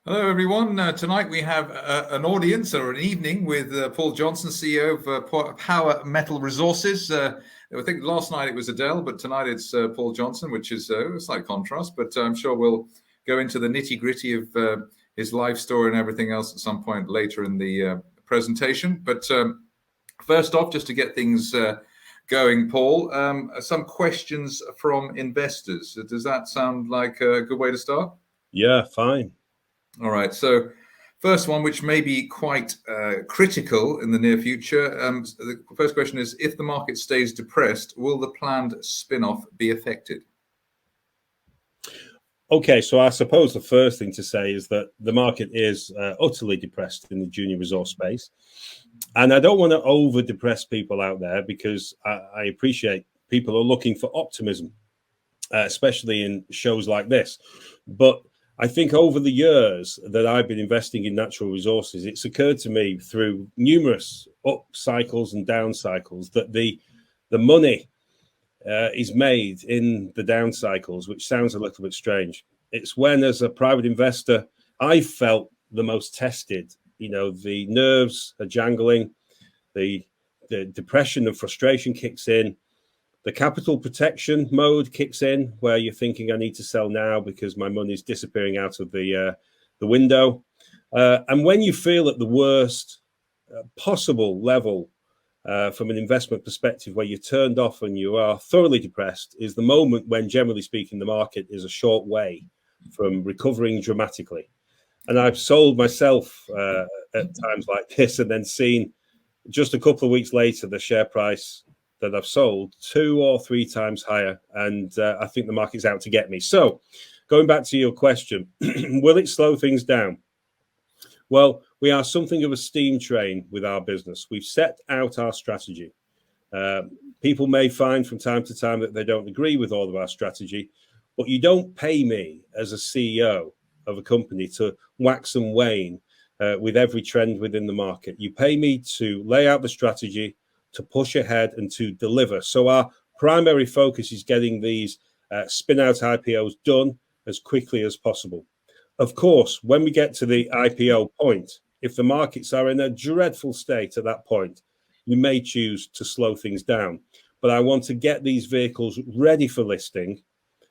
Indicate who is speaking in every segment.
Speaker 1: Hello, everyone. Tonight we have an audience or an evening with Paul Johnson, CEO of POW.L Resources. I think last night it was Adele, but tonight it's Paul Johnson, which is a slight contrast. But I'm sure we'll go into the nitty-gritty of his life story and everything else at some point later in the presentation. But first off, just to get things going, Paul, some questions from investors. Does that sound like a good way to start?
Speaker 2: Yeah, fine.
Speaker 1: All right. So first one, which may be quite critical in the near future. The first question is, if the market stays depressed, will the planned spin-off be affected?
Speaker 2: Okay, so I suppose the first thing to say is that the market is utterly depressed in the junior resource space. And I don't want to over-depress people out there because I appreciate people are looking for optimism, especially in shows like this. But I think over the years that I've been investing in natural resources, it's occurred to me through numerous up cycles and down cycles that the money is made in the down cycles, which sounds a little bit strange. It's when, as a private investor, I felt the most tested. You know, the nerves are jangling, the depression and frustration kicks in. The capital protection mode kicks in, where you're thinking, I need to sell now because my money's disappearing out of the window. And when you feel at the worst possible level from an investment perspective, where you're turned off and you are thoroughly depressed, is the moment when, generally speaking, the market is a short way from recovering dramatically. And I've sold myself at times like this and then seen just a couple of weeks later the share price that I've sold 2 or 3 times higher, and I think the market's out to get me. So going back to your question, will it slow things down? Well, we are something of a steam train with our business. We've set out our strategy. People may find from time to time that they don't agree with all of our strategy, but you don't pay me as a CEO of a company to wax and wane with every trend within the market. You pay me to lay out the strategy, to push ahead and to deliver. So our primary focus is getting these spin-out IPOs done as quickly as possible. Of course, when we get to the IPO point, if the markets are in a dreadful state at that point, you may choose to slow things down. But I want to get these vehicles ready for listing,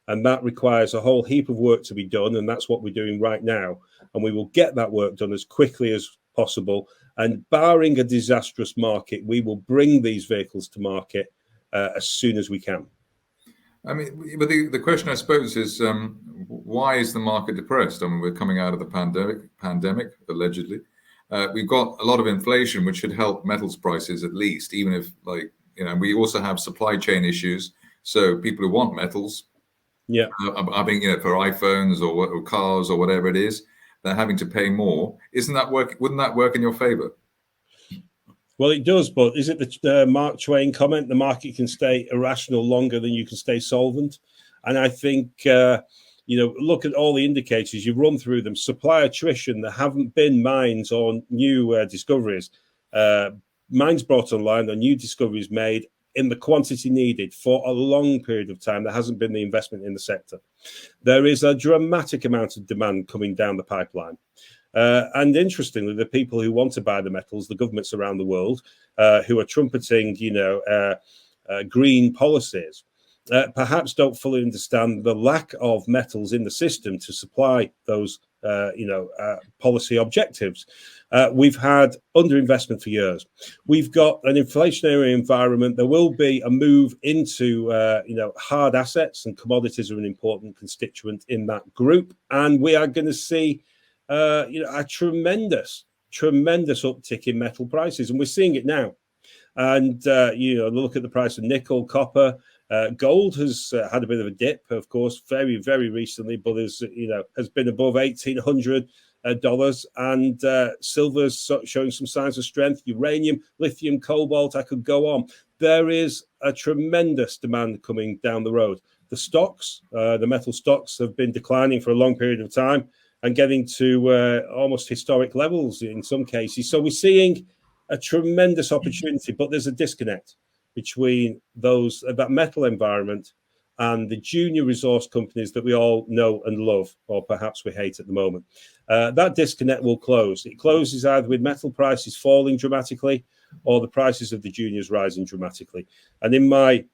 Speaker 2: and that requires a whole heap of work to be done, and that's what we're doing right now. And we will get that work done as quickly as possible. And barring a disastrous market, we will bring these vehicles to market as soon as we can.
Speaker 1: I mean, but the question, I suppose, is why is the market depressed? I mean, we're coming out of the pandemic, allegedly. We've got a lot of inflation, which should help metals prices at least, even if, like, you know, we also have supply chain issues. So people who want metals, are being, you know, for iPhones or cars or whatever it is, they're having to pay more. Isn't that work? Wouldn't that work in your favor?
Speaker 2: Well, it does, but is it the Mark Twain comment? The market can stay irrational longer than you can stay solvent. And I think, you know, look at all the indicators, you run through them. Supply attrition, there haven't been mines or new discoveries. Mines brought online, or new discoveries made in the quantity needed for a long period of time. There hasn't been the investment in the sector. There is a dramatic amount of demand coming down the pipeline. And interestingly, the people who want to buy the metals, the governments around the world, who are trumpeting, you know, green policies, perhaps don't fully understand the lack of metals in the system to supply those, policy objectives. We've had underinvestment for years. We've got an inflationary environment. There will be a move into, hard assets, and commodities are an important constituent in that group. And we are going to see a tremendous uptick in metal prices, and we're seeing it now. And look at the price of nickel, copper, gold has had a bit of a dip, of course, very, very recently, but has been above $1,800, and silver's showing some signs of strength. Uranium, lithium, cobalt, I could go on. There is a tremendous demand coming down the road. The stocks, the metal stocks, have been declining for a long period of time and getting to almost historic levels in some cases. So we're seeing a tremendous opportunity, but there's a disconnect between that metal environment and the junior resource companies that we all know and love, or perhaps we hate at the moment. That disconnect will close. It closes either with metal prices falling dramatically or the prices of the juniors rising dramatically. And in my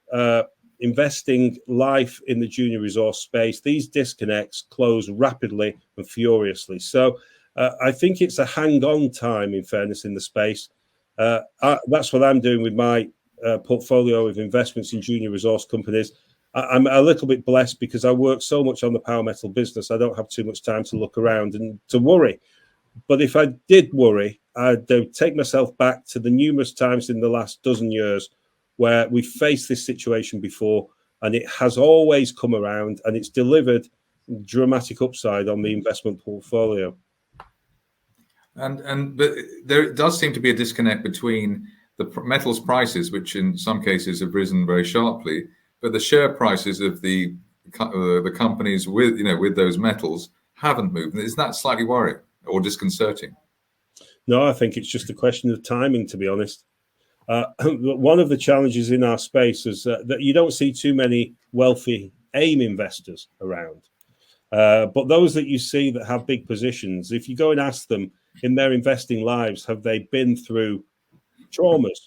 Speaker 2: investing life in the junior resource space, these disconnects close rapidly and furiously. So I think it's a hang-on time, in fairness, in the space. That's what I'm doing with my portfolio of investments in junior resource companies. I'm a little bit blessed because I work so much on the power metal business. I don't have too much time to look around and to worry. But if I did worry, I'd take myself back to the numerous times in the last dozen years where we faced this situation before, and it has always come around, and it's delivered dramatic upside on the investment portfolio.
Speaker 1: And but there does seem to be a disconnect between the metals prices, which in some cases have risen very sharply, but the share prices of the companies with with those metals haven't moved. Isn't that slightly worrying or disconcerting?
Speaker 2: No, I think it's just a question of timing, to be honest. One of the challenges in our space is that you don't see too many wealthy AIM investors around. But those that you see that have big positions, if you go and ask them in their investing lives, have they been through traumas,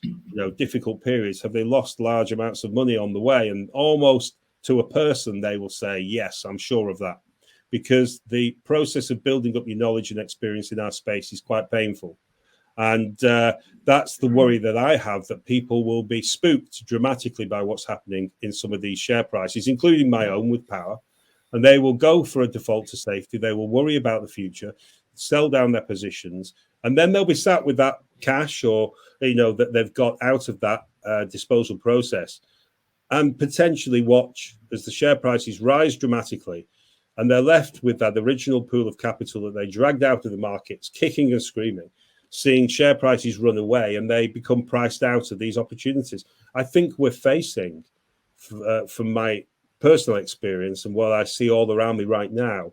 Speaker 2: difficult periods? Have they lost large amounts of money on the way? And almost to a person, they will say, yes, I'm sure of that. Because the process of building up your knowledge and experience in our space is quite painful. And that's the worry that I have, that people will be spooked dramatically by what's happening in some of these share prices, including my own with power. And they will go for a default to safety. They will worry about the future, sell down their positions, and then they'll be sat with that cash or, that they've got out of that disposal process, and potentially watch as the share prices rise dramatically. And they're left with that original pool of capital that they dragged out of the markets, kicking and screaming, seeing share prices run away, and they become priced out of these opportunities. I think we're facing, from my personal experience and what I see all around me right now,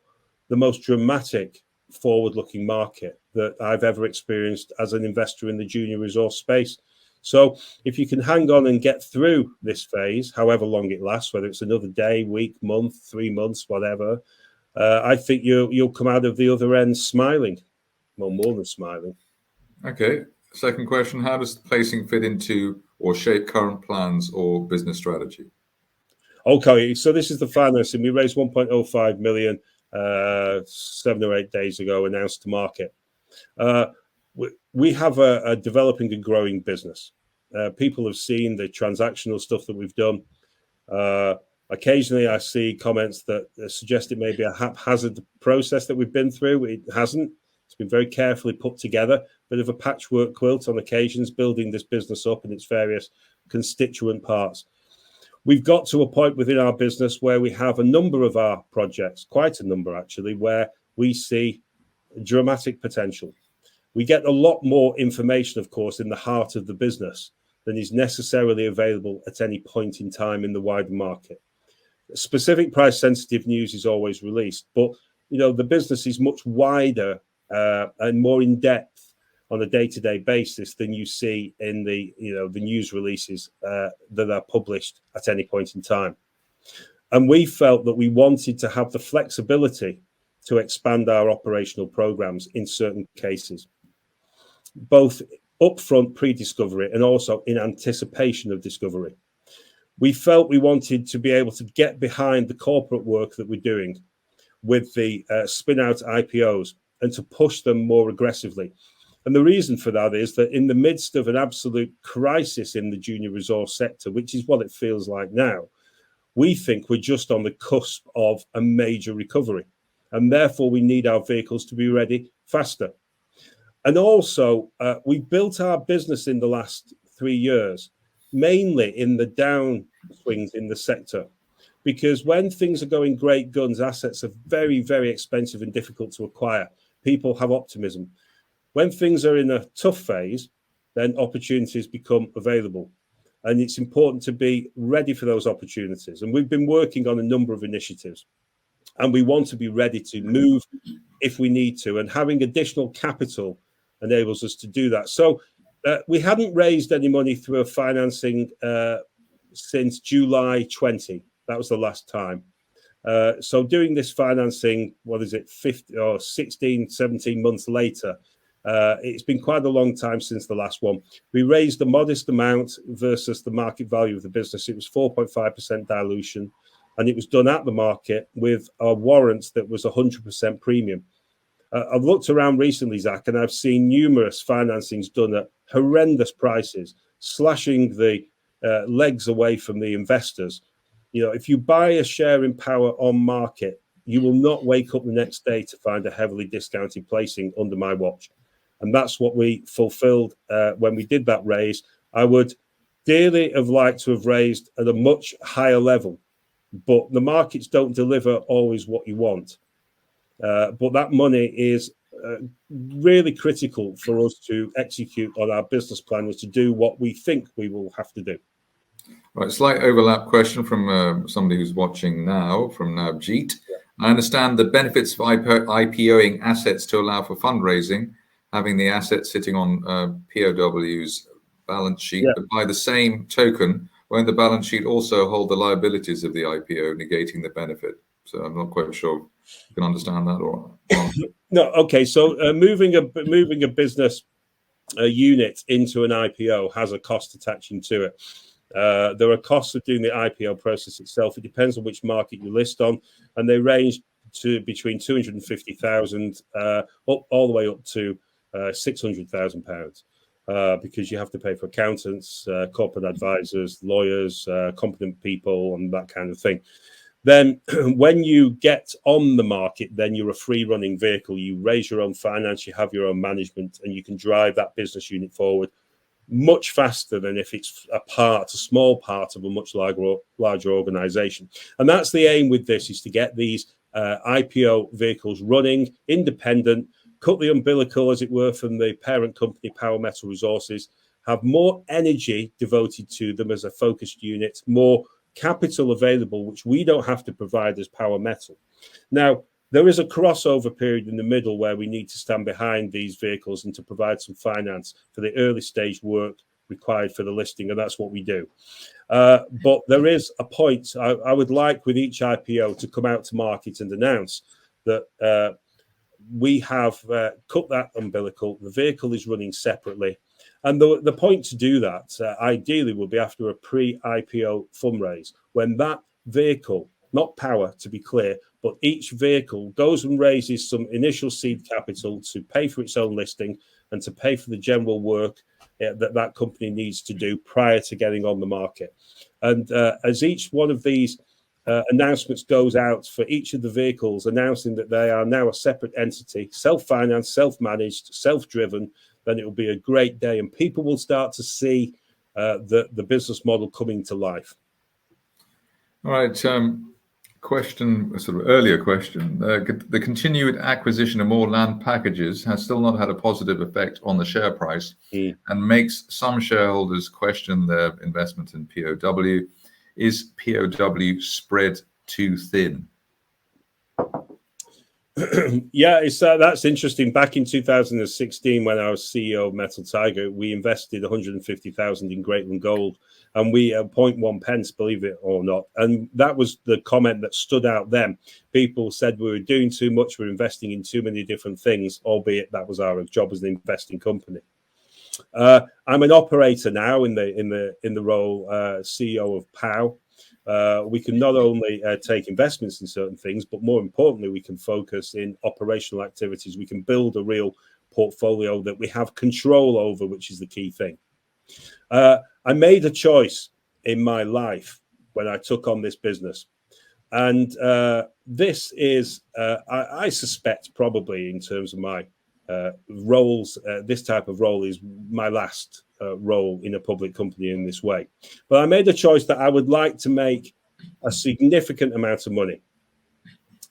Speaker 2: the most dramatic forward-looking market that I've ever experienced as an investor in the junior resource space. So if you can hang on and get through this phase, however long it lasts, whether it's another day, week, month, 3 months, whatever, I think you'll come out of the other end smiling, well, more than smiling.
Speaker 1: Okay. Second question: how does the placing fit into or shape current plans or business strategy?
Speaker 2: Okay, so this is the financing. We raised 1.05 million 7 or 8 days ago, announced to market. We have a developing and growing business. People have seen the transactional stuff that we've done. Occasionally, I see comments that suggest it may be a haphazard process that we've been through. It hasn't. It's been very carefully put together, bit of a patchwork quilt on occasions, building this business up in its various constituent parts. We've got to a point within our business where we have a number of our projects, quite a number actually, where we see dramatic potential. We get a lot more information, of course, in the heart of the business than is necessarily available at any point in time in the wider market. Specific price sensitive news is always released, but the business is much wider and more in depth on a day-to-day basis than you see in the the news releases that are published at any point in time. And we felt that we wanted to have the flexibility to expand our operational programs in certain cases, both upfront pre-discovery and also in anticipation of discovery. We felt we wanted to be able to get behind the corporate work that we're doing with the spin-out IPOs and to push them more aggressively. And the reason for that is that in the midst of an absolute crisis in the junior resource sector, which is what it feels like now, we think we're just on the cusp of a major recovery. And therefore, we need our vehicles to be ready faster. And also, we built our business in the last 3 years, mainly in the downswings in the sector. Because when things are going great guns, assets are very, very expensive and difficult to acquire. People have optimism. When things are in a tough phase, then opportunities become available. And it's important to be ready for those opportunities. And we've been working on a number of initiatives. And we want to be ready to move if we need to. And having additional capital enables us to do that. So we hadn't raised any money through a financing since July 20. That was the last time. So doing this financing, what is it, 15 or 16, 17 months later, it's been quite a long time since the last one. We raised a modest amount versus the market value of the business. It was 4.5% dilution, and it was done at the market with our warrants that was 100% premium. I've looked around recently, Zach, and I've seen numerous financings done at horrendous prices, slashing the legs away from the investors. You know, if you buy a share in Power on market, you will not wake up the next day to find a heavily discounted placing under my watch. And that's what we fulfilled when we did that raise. I would dearly have liked to have raised at a much higher level, but the markets don't deliver always what you want. But that money is really critical for us to execute on our business plan, was to do what we think we will have to do.
Speaker 1: Right, slight overlap question from somebody who's watching now, from Navjeet. I understand the benefits of IPOing assets to allow for fundraising, having the assets sitting on POW's balance sheet, but by the same token, won't the balance sheet also hold the liabilities of the IPO, negating the benefit? So I'm not quite sure if you can understand that or not.
Speaker 2: No, okay. So moving a business unit into an IPO has a cost attaching to it. There are costs of doing the IPO process itself. It depends on which market you list on, and they range to between 250,000 up all the way up to £600,000, because you have to pay for accountants, corporate advisors, lawyers, competent people, and that kind of thing. Then when you get on the market, then you're a free running vehicle. You raise your own finance, you have your own management, and you can drive that business unit forward much faster than if it's a small part of a much larger organization. And that's the aim with this, is to get these IPO vehicles running, independent, cut the umbilical, as it were, from the parent company, Power Metal Resources, have more energy devoted to them as a focused unit, more capital available, which we don't have to provide as Power Metal. Now, there is a crossover period in the middle where we need to stand behind these vehicles and to provide some finance for the early stage work required for the listing, and that's what we do. But there is a point I would like with each IPO to come out to market and announce that we have cut that umbilical. The vehicle is running separately. And the point to do that, ideally, will be after a pre-IPO fundraise, when that vehicle, not Power, to be clear, but each vehicle goes and raises some initial seed capital to pay for its own listing and to pay for the general work that company needs to do prior to getting on the market. And as each one of these announcements goes out for each of the vehicles, announcing that they are now a separate entity, self-financed, self-managed, self-driven, then it will be a great day, and people will start to see the business model coming to life.
Speaker 1: All right. Question, a sort of earlier question. The continued acquisition of more land packages has still not had a positive effect on the share price and makes some shareholders question their investment in POW. Is POW spread too thin?
Speaker 2: Yeah, that's interesting. Back in 2016, when I was CEO of Metal Tiger, we invested 150,000 in Greatland Gold, and we 0.1 pence, believe it or not. And that was the comment that stood out then. People said we were doing too much, we were investing in too many different things, albeit that was our job as an investing company. I'm an operator now in the role CEO of POW. We can not only take investments in certain things, but more importantly, we can focus in operational activities. We can build a real portfolio that we have control over, which is the key thing. I made a choice in my life when I took on this business. And this is, I suspect, probably in terms of my roles, this type of role is my last role in a public company in this way. But I made a choice that I would like to make a significant amount of money.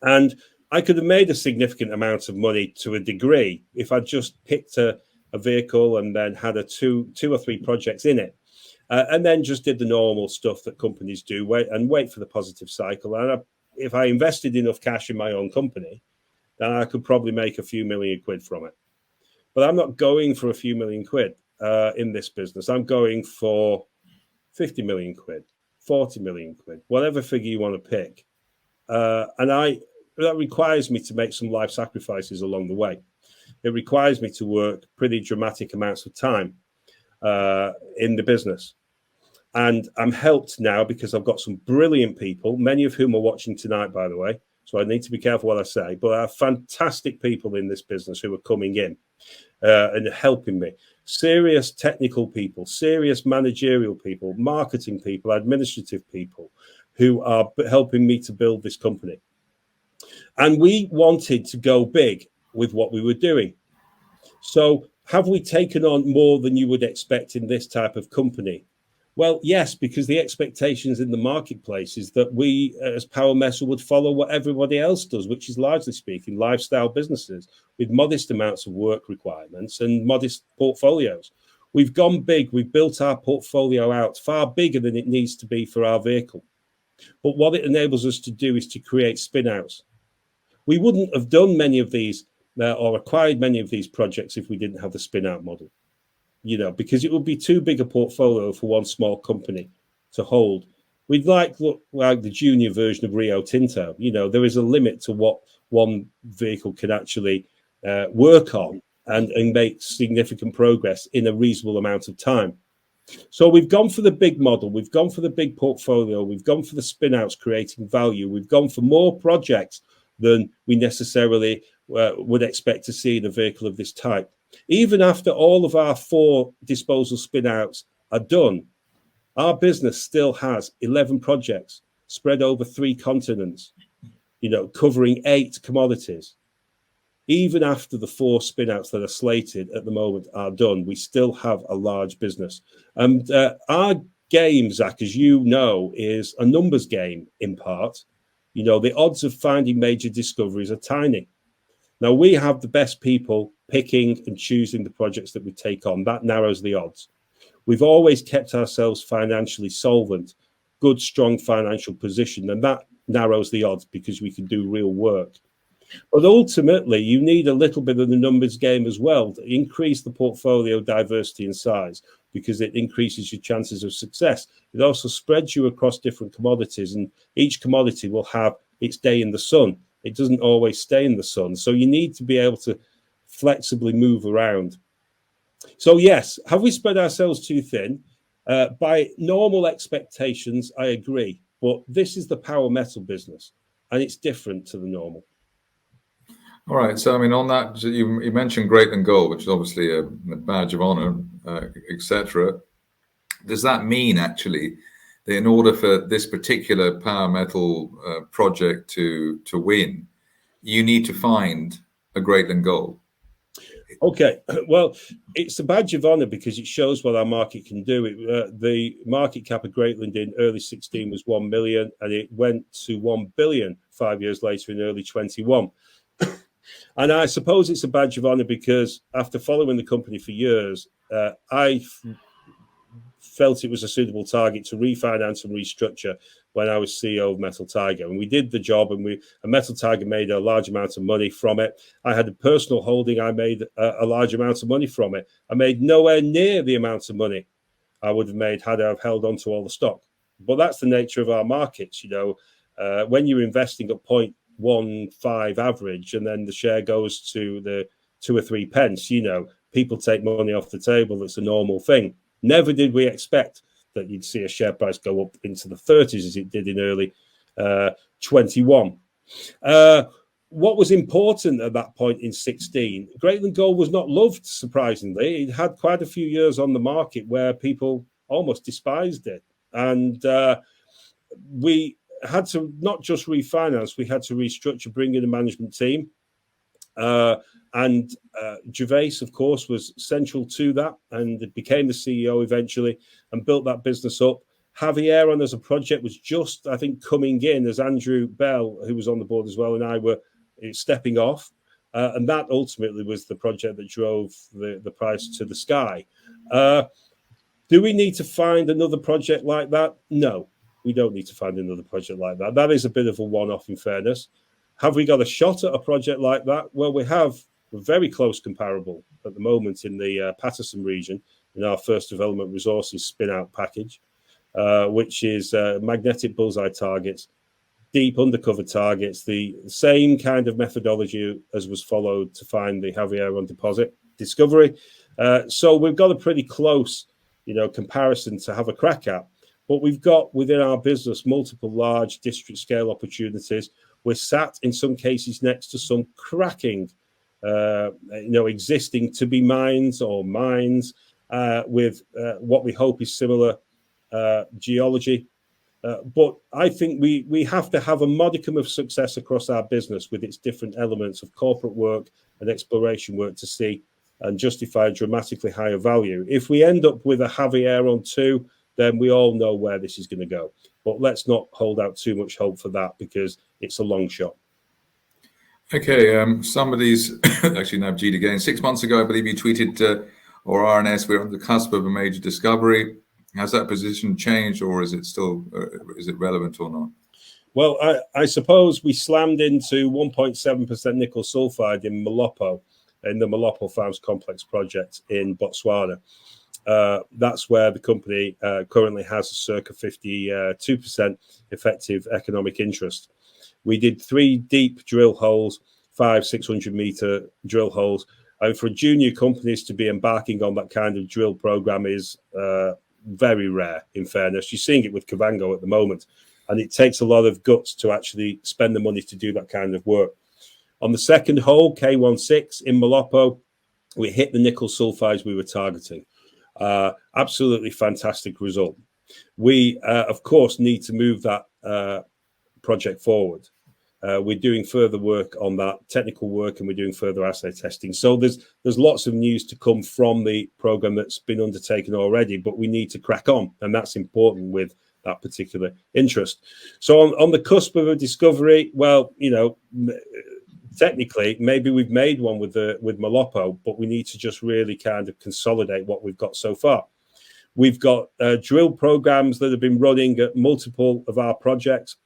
Speaker 2: And I could have made a significant amount of money to a degree if I just picked a vehicle and then had two or three projects in it. And then just did the normal stuff that companies do, wait for the positive cycle. And if I invested enough cash in my own company, then I could probably make a few million quid from it. But I'm not going for a few million quid in this business. I'm going for 50 million quid, 40 million quid, whatever figure you want to pick. And that requires me to make some life sacrifices along the way. It requires me to work pretty dramatic amounts of time in the business. And I'm helped now because I've got some brilliant people, many of whom are watching tonight, by the way. So I need to be careful what I say. But I have fantastic people in this business who are coming in and helping me. Serious technical people, serious managerial people, marketing people, administrative people who are helping me to build this company. And we wanted to go big with what we were doing. So have we taken on more than you would expect in this type of company? Well, yes, because the expectations in the marketplace is that we, as Power Metal, would follow what everybody else does, which is largely speaking lifestyle businesses with modest amounts of work requirements and modest portfolios. We've gone big. We've built our portfolio out far bigger than it needs to be for our vehicle. But what it enables us to do is to create spin-outs. We wouldn't have done many of these or acquired many of these projects if we didn't have the spin-out model. Because it would be too big a portfolio for one small company to hold. We'd look like the junior version of Rio Tinto. There is a limit to what one vehicle can actually work on and make significant progress in a reasonable amount of time. So we've gone for the big model. We've gone for the big portfolio. We've gone for the spin-outs creating value. We've gone for more projects than we necessarily would expect to see in a vehicle of this type. Even after all of our 4 disposal spin-outs are done, our business still has 11 projects spread over 3 continents, covering 8 commodities. Even after the 4 spin-outs that are slated at the moment are done, we still have a large business. And our game, Zach, as you know, is a numbers game in part. The odds of finding major discoveries are tiny. Now, we have the best people picking and choosing the projects that we take on. That narrows the odds. We've always kept ourselves financially solvent, good, strong financial position, and that narrows the odds because we can do real work. But ultimately, you need a little bit of the numbers game as well to increase the portfolio diversity and size because it increases your chances of success. It also spreads you across different commodities, and each commodity will have its day in the sun. It doesn't always stay in the sun. So you need to be able to flexibly move around. So yes, have we spread ourselves too thin? By normal expectations, I agree. But this is the Power Metal business, and it's different to the normal.
Speaker 1: All right. So, on that, you mentioned Greatland Gold, which is obviously a badge of honor, etc. Does that mean actually that in order for this particular Power Metal project to win, you need to find a Greatland Gold?
Speaker 2: Okay, well, it's a badge of honor because it shows what our market can do. The market cap of Greatland in early 16 was 1 million, and it went to 1 billion 5 years later in early 21. And I suppose it's a badge of honor because after following the company for years, I felt it was a suitable target to refinance and restructure when I was CEO of Metal Tiger. And we did the job, and Metal Tiger made a large amount of money from it. I had a personal holding. I made a large amount of money from it. I made nowhere near the amount of money I would have made had I have held on to all the stock. But that's the nature of our markets. When you're investing at 0.15 average and then the share goes to the 2 or 3 pence, people take money off the table. That's a normal thing. Never did we expect that you'd see a share price go up into the 30s as it did in early 21. What was important at that point in 16, Greatland Gold was not loved, surprisingly. It had quite a few years on the market where people almost despised it. And we had to not just refinance, we had to restructure, bring in a management team. And Gervais, of course, was central to that and became the CEO eventually and built that business up. Javier on as a project was just, I think, coming in as Andrew Bell, who was on the board as well, and I were stepping off. And that ultimately was the project that drove the price to the sky. Do we need to find another project like that? No, we don't need to find another project like that. That is a bit of a one-off in fairness. Have we got a shot at a project like that? Well, we have a very close comparable at the moment in the Patterson region in our first development resources spin-out package. which is magnetic bullseye targets, deep undercover targets, the same kind of methodology as was followed to find the Javier deposit discovery. So we've got a pretty close, comparison to have a crack at. But we've got within our business multiple large district scale opportunities. We're sat in some cases next to some cracking, existing to be mines or mines with what we hope is similar geology. But I think we have to have a modicum of success across our business with its different elements of corporate work and exploration work to see and justify a dramatically higher value. If we end up with a Javier on 2, then we all know where this is going to go. But let's not hold out too much hope for that because it's a long shot.
Speaker 1: Okay, somebody's actually now G again. 6 months ago, I believe you tweeted, or RNS, we're on the cusp of a major discovery. Has that position changed, or is it still is it relevant or not?
Speaker 2: Well, I suppose we slammed into 1.7% nickel sulfide in Malopo, in the Malopo Farms Complex project in Botswana. That's where the company currently has a circa 52% effective economic interest. We did 3 deep drill holes, 500-600-meter drill holes. And for junior companies to be embarking on that kind of drill program is very rare, in fairness. You're seeing it with Kavango at the moment. And it takes a lot of guts to actually spend the money to do that kind of work. On the second hole, K16 in Malopo, we hit the nickel sulfides we were targeting. Absolutely fantastic result. We, of course, need to move that project forward. We're doing further work on that technical work, and we're doing further assay testing. So there's lots of news to come from the program that's been undertaken already, but we need to crack on, and that's important with that particular interest. So on the cusp of a discovery, well, technically maybe we've made one with Malopo, but we need to just really kind of consolidate what we've got so far. We've got drill programs that have been running at multiple of our projects.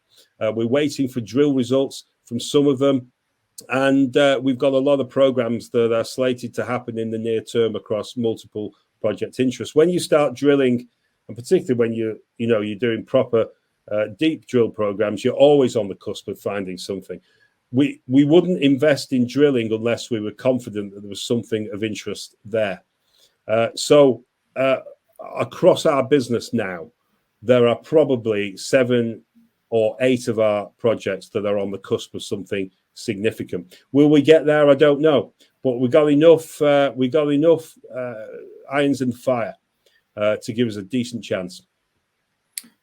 Speaker 2: We're waiting for drill results from some of them. And we've got a lot of programs that are slated to happen in the near term across multiple project interests. When you start drilling, and particularly when you're doing proper deep drill programs, you're always on the cusp of finding something. We wouldn't invest in drilling unless we were confident that there was something of interest there. So across our business now, there are probably 7 or 8 of our projects that are on the cusp of something significant. Will we get there? I don't know, but we got enough irons in the fire to give us a decent chance.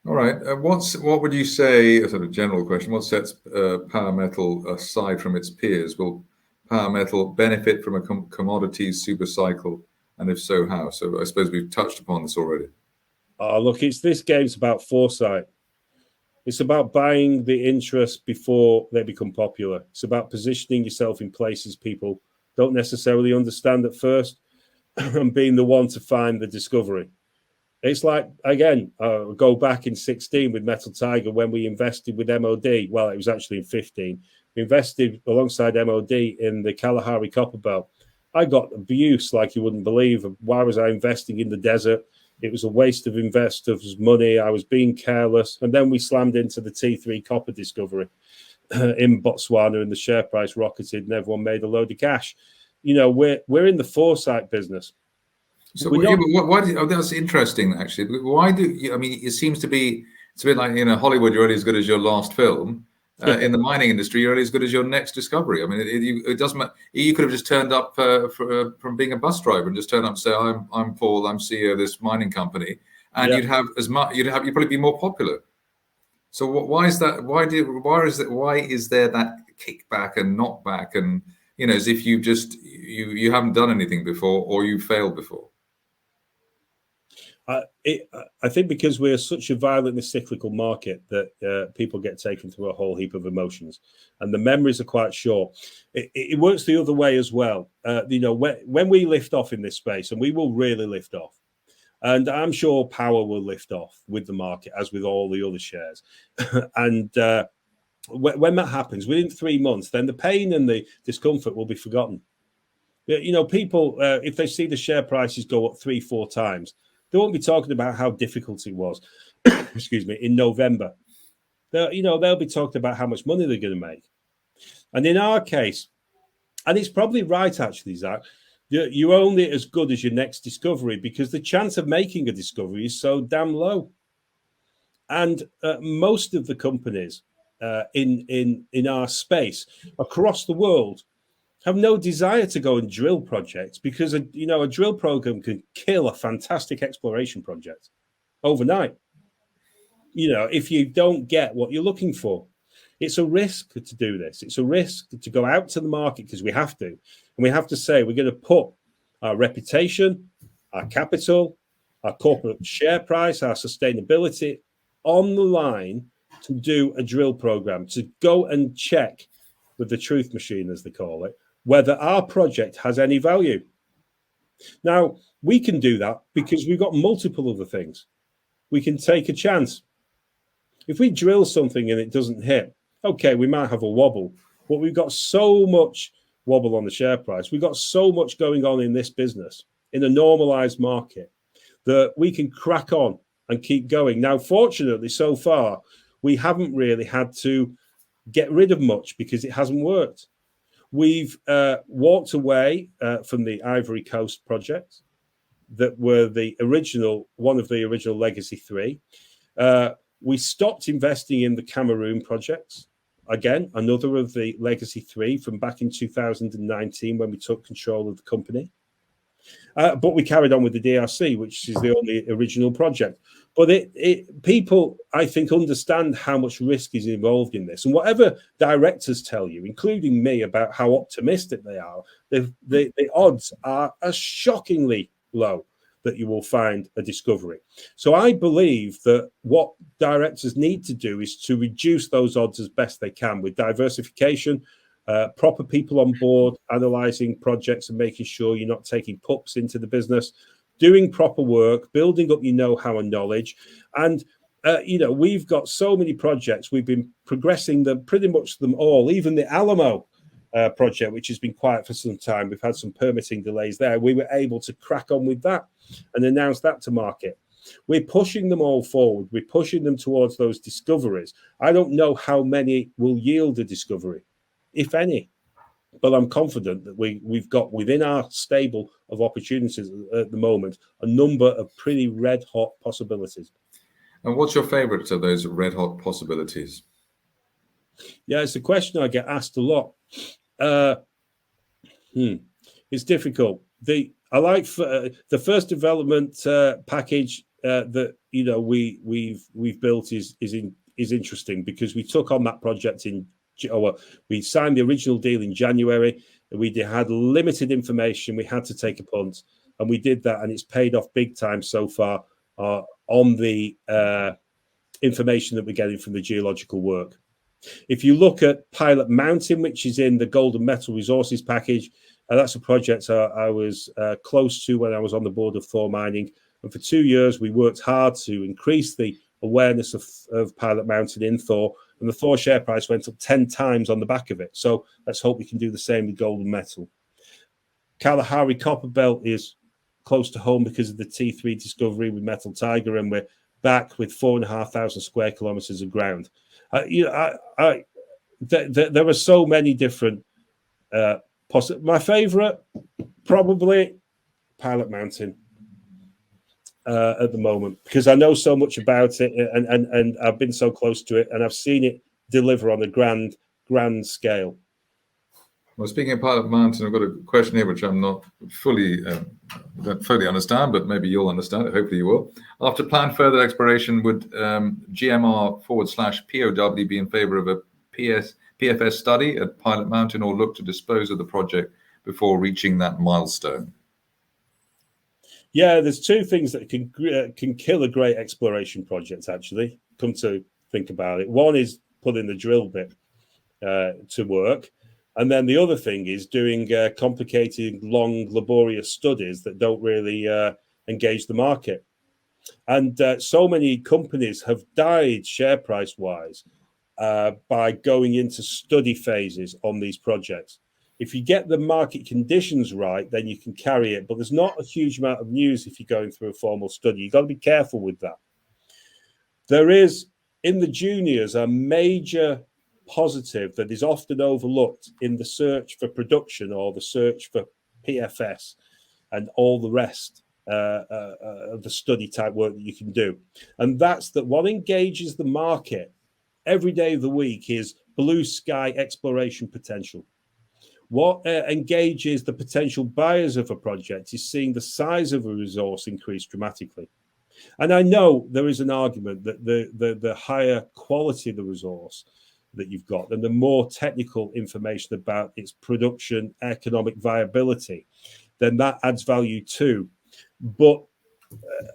Speaker 1: All right. What would you say, a sort of general question, what sets Power Metal aside from its peers? Will Power Metal benefit from a commodities super cycle? And if so, how? So I suppose we've touched upon this already.
Speaker 2: Look, this game's about foresight. It's about buying the interest before they become popular. It's about positioning yourself in places people don't necessarily understand at first and being the one to find the discovery. It's like, again, go back in 16 with Metal Tiger when we invested with MOD. Well, it was actually in 15. We invested alongside MOD in the Kalahari Copper Belt. I got abuse like you wouldn't believe. Why was I investing in the desert? It was a waste of investors' money. I was being careless. And then we slammed into the T3 copper discovery in Botswana, and the share price rocketed and everyone made a load of cash. We're in the foresight business.
Speaker 1: So that's interesting, actually. Why it seems to be, it's a bit like, Hollywood, you're only as good as your last film. In the mining industry, you're only as good as your next discovery. I mean, it doesn't matter. You could have just turned up from being a bus driver and just turn up and say, I'm Paul, I'm CEO of this mining company, and you'd have as much. You'd probably be more popular. So why is that? Why is there that kickback and knockback, and as if you haven't done anything before or you failed before?
Speaker 2: I think because we're such a violently cyclical market that people get taken through a whole heap of emotions, and the memories are quite short. It works the other way as well. When we lift off in this space, and we will really lift off, and I'm sure Power will lift off with the market as with all the other shares. And when that happens, within 3 months, then the pain and the discomfort will be forgotten. People, if they see the share prices go up 3-4 times, they won't be talking about how difficult it was. excuse me, in November. They'll be talking about how much money they're going to make. And in our case, and it's probably right, actually, Zach, you're only as good as your next discovery, because the chance of making a discovery is so damn low. And most of the companies in our space across the world have no desire to go and drill projects, because a drill program can kill a fantastic exploration project overnight. If you don't get what you're looking for. It's a risk to do this. It's a risk to go out to the market, because we have to. And we have to say we're going to put our reputation, our capital, our corporate share price, our sustainability on the line to do a drill program, to go and check with the truth machine, as they call it, whether our project has any value. Now, we can do that because we've got multiple other things. We can take a chance. If we drill something and it doesn't hit, okay, we might have a wobble, but we've got so much wobble on the share price. We've got so much going on in this business, in a normalized market, that we can crack on and keep going. Now, fortunately, so far, we haven't really had to get rid of much because it hasn't worked. We've walked away from the Ivory Coast project that were one of the original Legacy 3. We stopped investing in the Cameroon projects. Again, another of the Legacy 3 from back in 2019 when we took control of the company. But we carried on with the DRC, which is the only original project. But people, I think, understand how much risk is involved in this. And whatever directors tell you, including me, about how optimistic they are, the odds are shockingly low that you will find a discovery. So I believe that what directors need to do is to reduce those odds as best they can with diversification, proper people on board, analysing projects and making sure you're not taking pups into the business, doing proper work, building up your know-how and knowledge. And, we've got so many projects. We've been progressing them, pretty much them all, even the Alamo project, which has been quiet for some time. We've had some permitting delays there. We were able to crack on with that and announce that to market. We're pushing them all forward. We're pushing them towards those discoveries. I don't know how many will yield a discovery, if any, but I'm confident that we've got within our stable of opportunities at the moment a number of pretty red hot possibilities.
Speaker 1: And what's your favorite of those red hot possibilities?
Speaker 2: Yeah, it's a question I get asked a lot. It's difficult. I like the first development package that we've built is interesting, because we took on that project we signed the original deal in January. We had limited information. We had to take a punt, and we did that, and it's paid off big time so far on the information that we're getting from the geological work. If you look at Pilot Mountain, which is in the Golden Metal Resources package, that's a project I was close to when I was on the board of Thor Mining. And for 2 years, we worked hard to increase the awareness of Pilot Mountain in Thor. And the Thor share price went up 10 times on the back of it. So let's hope we can do the same with Golden Metal. Kalahari Copper Belt is close to home because of the T3 discovery with Metal Tiger, and we're back with 4,500 square kilometers of ground. There are so many different my favorite, probably Pilot Mountain at the moment, because I know so much about it, and I've been so close to it, and I've seen it deliver on a grand scale.
Speaker 1: Well, speaking of Pilot Mountain, I've got a question here which I'm not don't fully understand, but maybe you'll understand it. Hopefully you will. After planned further exploration, would GMR/POW be in favor of a PFS study at Pilot Mountain, or look to dispose of the project before reaching that milestone?
Speaker 2: Yeah, there's two things that can kill a great exploration project, actually, come to think about it. One is putting the drill bit to work. And then the other thing is doing complicated, long, laborious studies that don't really engage the market. And so many companies have died share price-wise by going into study phases on these projects. If you get the market conditions right, then you can carry it. But there's not a huge amount of news if you're going through a formal study. You've got to be careful with that. There is, in the juniors, a major positive that is often overlooked in the search for production or the search for PFS and all the rest of the study type work that you can do. And that's that what engages the market every day of the week is blue sky exploration potential. What engages the potential buyers of a project is seeing the size of a resource increase dramatically. And I know there is an argument that the higher quality of the resource that you've got and the more technical information about its production, economic viability, then that adds value too. But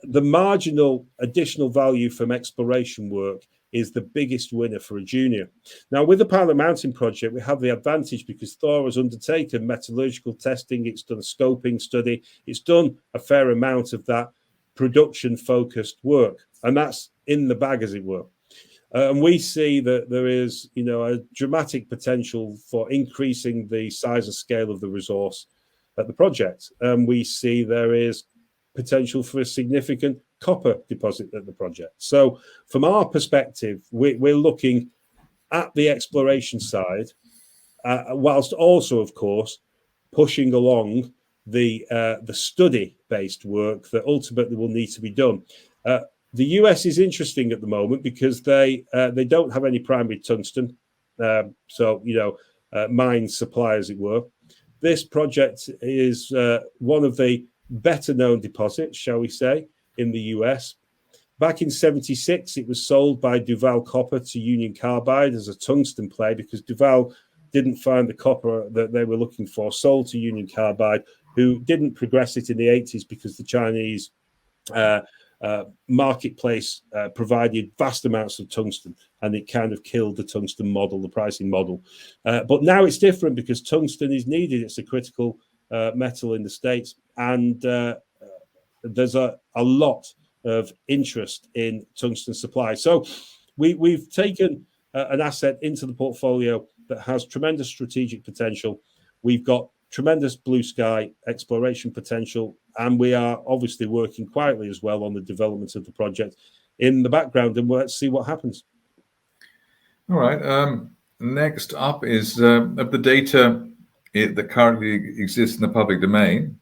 Speaker 2: the marginal additional value from exploration work is the biggest winner for a junior. Now, with the Pilot Mountain project, we have the advantage because Thor has undertaken metallurgical testing, it's done a scoping study, it's done a fair amount of that production-focused work, and that's in the bag, as it were. And we see that there is, a dramatic potential for increasing the size and scale of the resource at the project. And we see there is potential for a significant copper deposit at the project. So from our perspective, we're looking at the exploration side, whilst also, of course, pushing along the study-based work that ultimately will need to be done. The US is interesting at the moment because they don't have any primary tungsten, mine supply, as it were. This project is one of the better known deposits, shall we say, in the US. Back in 76, it was sold by Duval Copper to Union Carbide as a tungsten play because Duval didn't find the copper that they were looking for, sold to Union Carbide, who didn't progress it in the 80s because the Chinese marketplace provided vast amounts of tungsten, and it kind of killed the tungsten model, the pricing model. But now it's different because tungsten is needed. It's a critical metal in the States, and there's a lot of interest in tungsten supply. So we've taken an asset into the portfolio that has tremendous strategic potential. We've got tremendous blue sky exploration potential, and we are obviously working quietly as well on the development of the project in the background, and let's see what happens.
Speaker 1: All right. Next up is of the data that currently exists in the public domain,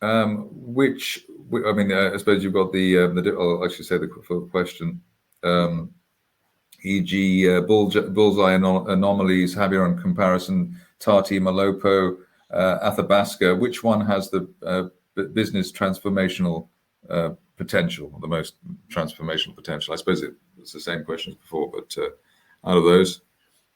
Speaker 1: which I suppose you've got I'll actually say the question, e.g. bullseye anomalies, Haburon comparison, Tati, Malopo, Athabasca. Which one has the business transformational potential, the most transformational potential? I suppose it's the same question as before, but out of those.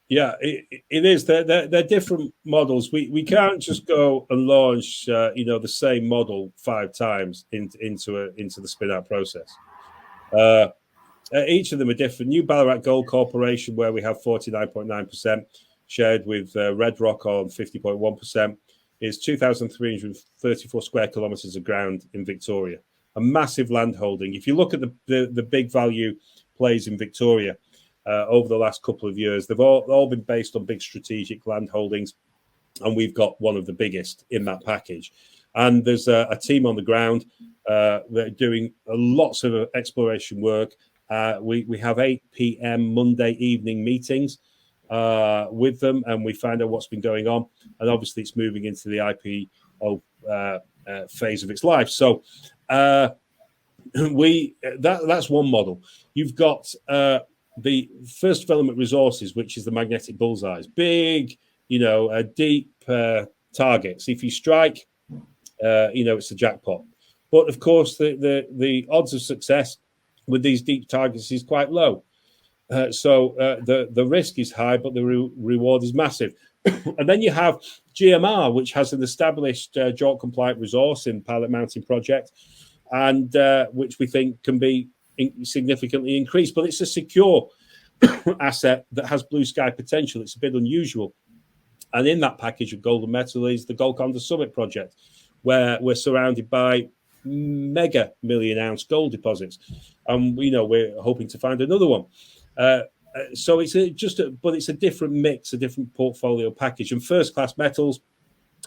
Speaker 2: Yeah, it is. They're different models. We can't just go and launch, the same model 5 times into the spin-out process. Each of them are different. New Ballarat Gold Corporation, where we have 49.9%, shared with Red Rock on 50.1%, is 2,334 square kilometres of ground in Victoria. A massive land holding. If you look at the big value plays in Victoria, over the last couple of years, they've all been based on big strategic land holdings, and we've got one of the biggest in that package. And there's a team on the ground that are doing lots of exploration work. We have 8 p.m. Monday evening meetings with them, and we find out what's been going on. And obviously, it's moving into the IPO phase of its life. So that's one model. You've got the first development resources, which is the magnetic bullseyes, big, deep targets. If you strike, it's a jackpot. But of course, the odds of success with these deep targets is quite low. So the risk is high, but the reward is massive. And then you have GMR, which has an established JORC compliant resource in Pilot Mountain project, and which we think can be significantly increased, but it's a secure asset that has blue sky potential. It's a bit unusual. And in that package of gold and metal is the Golconda Summit project, where we're surrounded by mega million-ounce gold deposits, and we're hoping to find another one. So it's a different mix, a different portfolio package. And First Class Metals,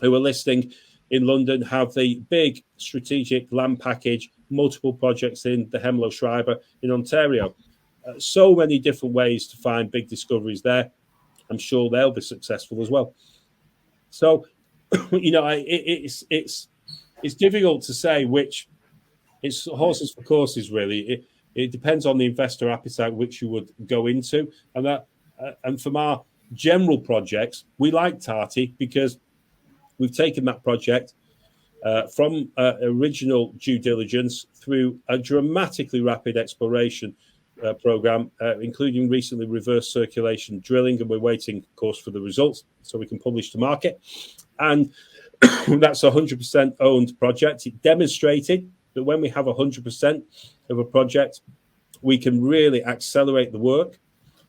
Speaker 2: who are listing in London, have the big strategic land package, multiple projects in the Hemlo Schreiber in Ontario. so many different ways to find big discoveries there. I'm sure they'll be successful as well. So, it's difficult to say which. It's horses for courses, really. It depends on the investor appetite which you would go into, and from our general projects, we like Tati because we've taken that project from original due diligence through a dramatically rapid exploration program, including recently reverse circulation drilling, and we're waiting, of course, for the results so we can publish to market. And that's a 100% owned project. It demonstrated that when we have 100% of a project, we can really accelerate the work.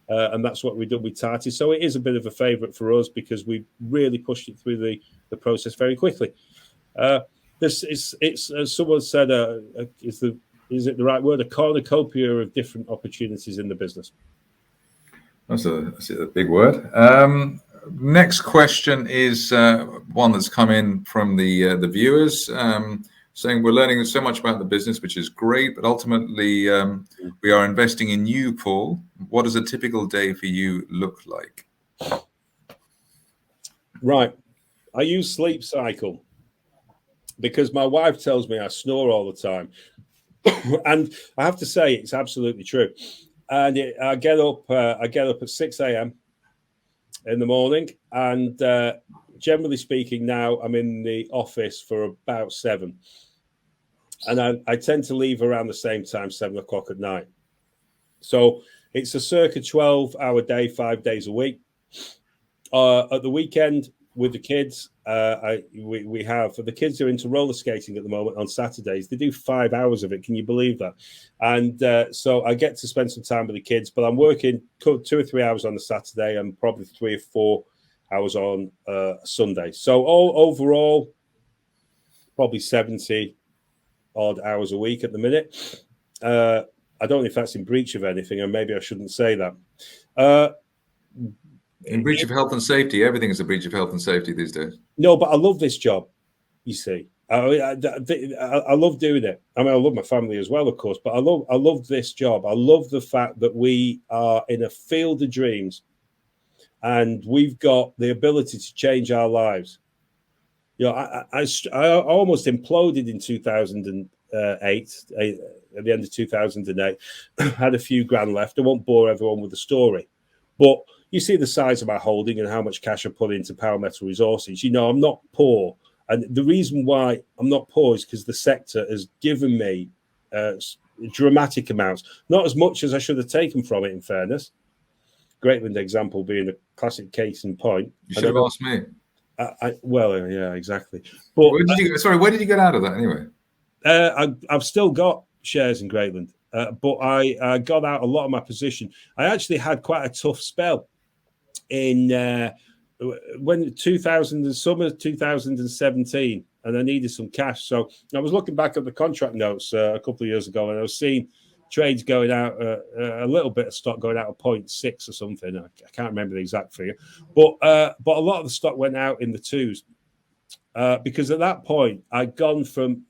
Speaker 2: And that's what we've done with Tati. So it is a bit of a favourite for us because we really pushed it through the process very quickly. This is, it's as someone said, is it the right word? A cornucopia of different opportunities in the business.
Speaker 1: That's a big word. Next question is one that's come in from the viewers, saying we're learning so much about the business, which is great, but ultimately we are investing in you, Paul. What does a typical day for you look like?
Speaker 2: Right. I use Sleep Cycle because my wife tells me I snore all the time. And I have to say, it's absolutely true. And I get up at 6 a.m. in the morning, and generally speaking, now I'm in the office for about 7, and I tend to leave around the same time, 7 o'clock at night. So it's a circa 12-hour day, 5 days a week. At the weekend with the kids, we have the kids are into roller skating at the moment on Saturdays. They do 5 hours of it. Can you believe that? And so I get to spend some time with the kids, but I'm working 2 or 3 hours on the Saturday and probably 3 or 4 hours on Sunday. So overall, probably 70 odd hours a week at the minute. I don't know if that's in breach of anything, and maybe I shouldn't say that.
Speaker 1: In breach of health and safety, everything is a breach of health and safety these days.
Speaker 2: No, but I love this job. You see, I love doing it. I mean, I love my family as well, of course, but I love this job. I love the fact that we are in a field of dreams, and we've got the ability to change our lives. You know, I almost imploded in 2008. At the end of 2008, had a few grand left. I won't bore everyone with the story, but you see the size of my holding and how much cash I put into Power Metal Resources. You know, I'm not poor. And the reason why I'm not poor is because the sector has given me dramatic amounts, not as much as I should have taken from it, in fairness. Greatland example being a classic case in point.
Speaker 1: You should have asked me.
Speaker 2: Well, yeah, exactly. But
Speaker 1: where did you get out of that anyway?
Speaker 2: I've still got shares in Greatland, but I got out a lot of my position. I actually had quite a tough spell in when summer 2017, and I needed some cash. So I was looking back at the contract notes a couple of years ago, and I was seeing trades going out, a little bit of stock going out at 0.6 or something. I can't remember the exact figure, but a lot of the stock went out in the 2s because at that point I'd gone from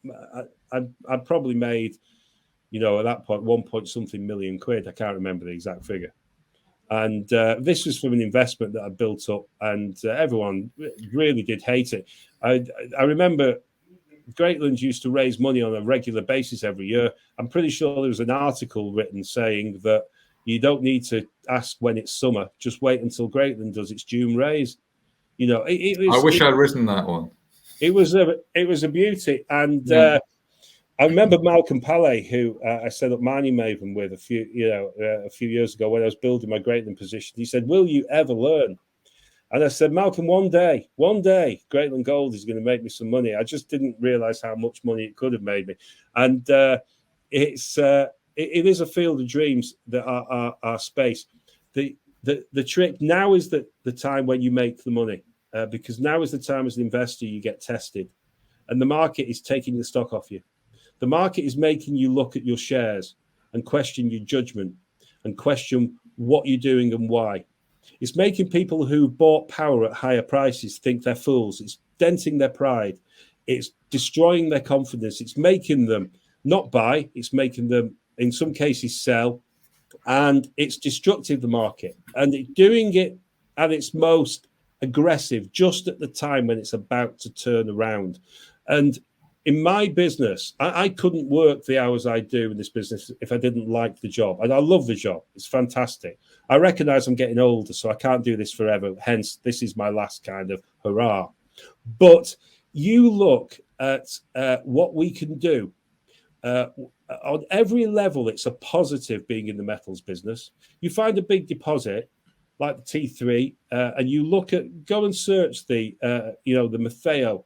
Speaker 2: I'd probably made, you know, at that point 1 million quid. I can't remember the exact figure. And this was from an investment that I built up, and everyone really did hate it. I remember Greatland used to raise money on a regular basis every year. I'm pretty sure there was an article written saying that you don't need to ask when it's summer. Just wait until Greatland does its June raise. You know,
Speaker 1: I wish I'd written that one.
Speaker 2: It was a beauty, and I remember Malcolm Palais, who I set up Mining Maven with a few years ago when I was building my Greatland position. He said, "Will you ever learn?" And I said, "Malcolm, one day, Greatland Gold is going to make me some money." I just didn't realize how much money it could have made me. And it is a field of dreams that are our space. The trick now is that the time when you make the money, because now is the time as an investor you get tested, and the market is taking the stock off you. The market is making you look at your shares and question your judgment and question what you're doing and why. It's making people who bought power at higher prices think they're fools. It's denting their pride. It's destroying their confidence. It's making them not buy. It's making them, in some cases, sell. and it's destructive, the market, and doing it at its most aggressive just at the time when it's about to turn around. And in my business, I couldn't work the hours I do in this business if I didn't like the job. And I love the job. It's fantastic. I recognize I'm getting older, so I can't do this forever. Hence, this is my last kind of hurrah. But you look at what we can do. On every level, it's a positive being in the metals business. You find a big deposit like the T3, and you go and search the Matheo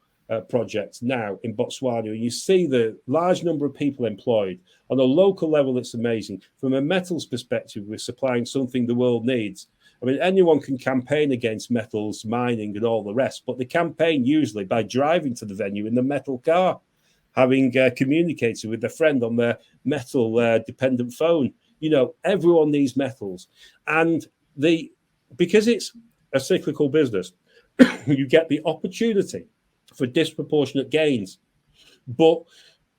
Speaker 2: project now in Botswana, and you see the large number of people employed. On a local level, it's amazing. From a metals perspective, we're supplying something the world needs. I mean, anyone can campaign against metals, mining, and all the rest, but they campaign usually by driving to the venue in the metal car, having communicated with a friend on their metal dependent phone. Everyone needs metals. And because it's a cyclical business, you get the opportunity for disproportionate gains, but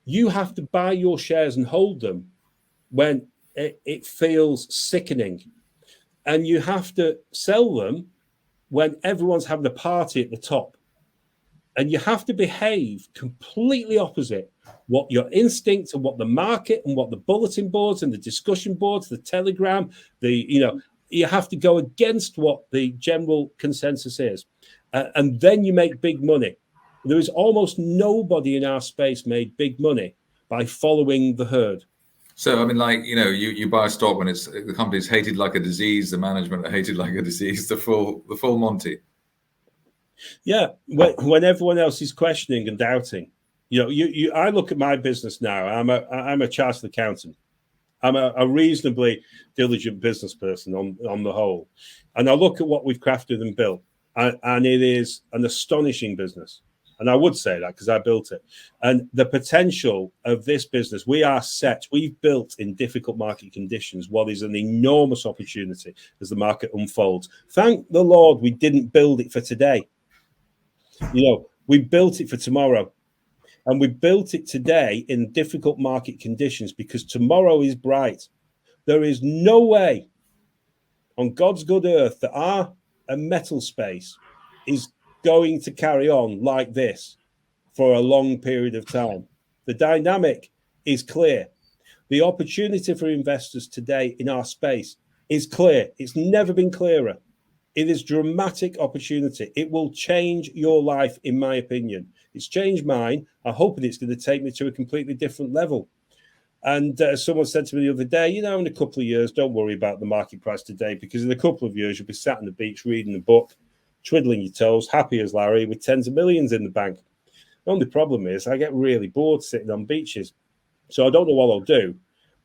Speaker 2: you have to buy your shares and hold them when it feels sickening, and you have to sell them when everyone's having a party at the top, and you have to behave completely opposite what your instinct and what the market and what the bulletin boards and the discussion boards, the Telegram, you have to go against what the general consensus is, and then you make big money. There is almost nobody in our space made big money by following the herd.
Speaker 1: So, I mean, you buy a stock when the company's hated like a disease, the management are hated like a disease, the full Monty.
Speaker 2: Yeah, when everyone else is questioning and doubting. I look at my business now. I'm a chartered accountant. I'm a reasonably diligent business person on the whole. And I look at what we've crafted and built, and it is an astonishing business. And I would say that because I built it. And the potential of this business, we've built in difficult market conditions what is an enormous opportunity as the market unfolds. Thank the Lord we didn't build it for today. We built it for tomorrow. And we built it today in difficult market conditions because tomorrow is bright. There is no way on God's good earth that our metal space is going to carry on like this for a long period of time. The dynamic is clear. The opportunity for investors today in our space is clear. It's never been clearer. It is dramatic opportunity. It will change your life, in my opinion. It's changed mine. I hope it's going to take me to a completely different level. And someone said to me the other day, in a couple of years, don't worry about the market price today, because in a couple of years, you'll be sat on the beach reading a book, twiddling your toes, happy as Larry, with tens of millions in the bank. The only problem is I get really bored sitting on beaches. So I don't know what I'll do.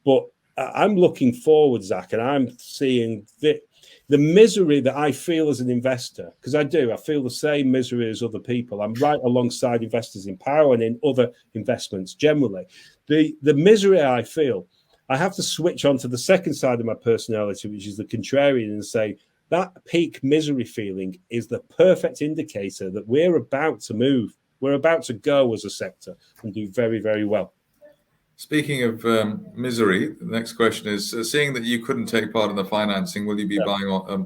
Speaker 2: But I'm looking forward, Zach, and I'm seeing the misery that I feel as an investor, because I feel the same misery as other people. I'm right alongside investors in power and in other investments generally. The misery I feel, I have to switch on to the second side of my personality, which is the contrarian, and say that peak misery feeling is the perfect indicator that we're about to move. We're about to go as a sector and do very, very well.
Speaker 1: Speaking of misery, the next question is, seeing that you couldn't take part in the financing, will you be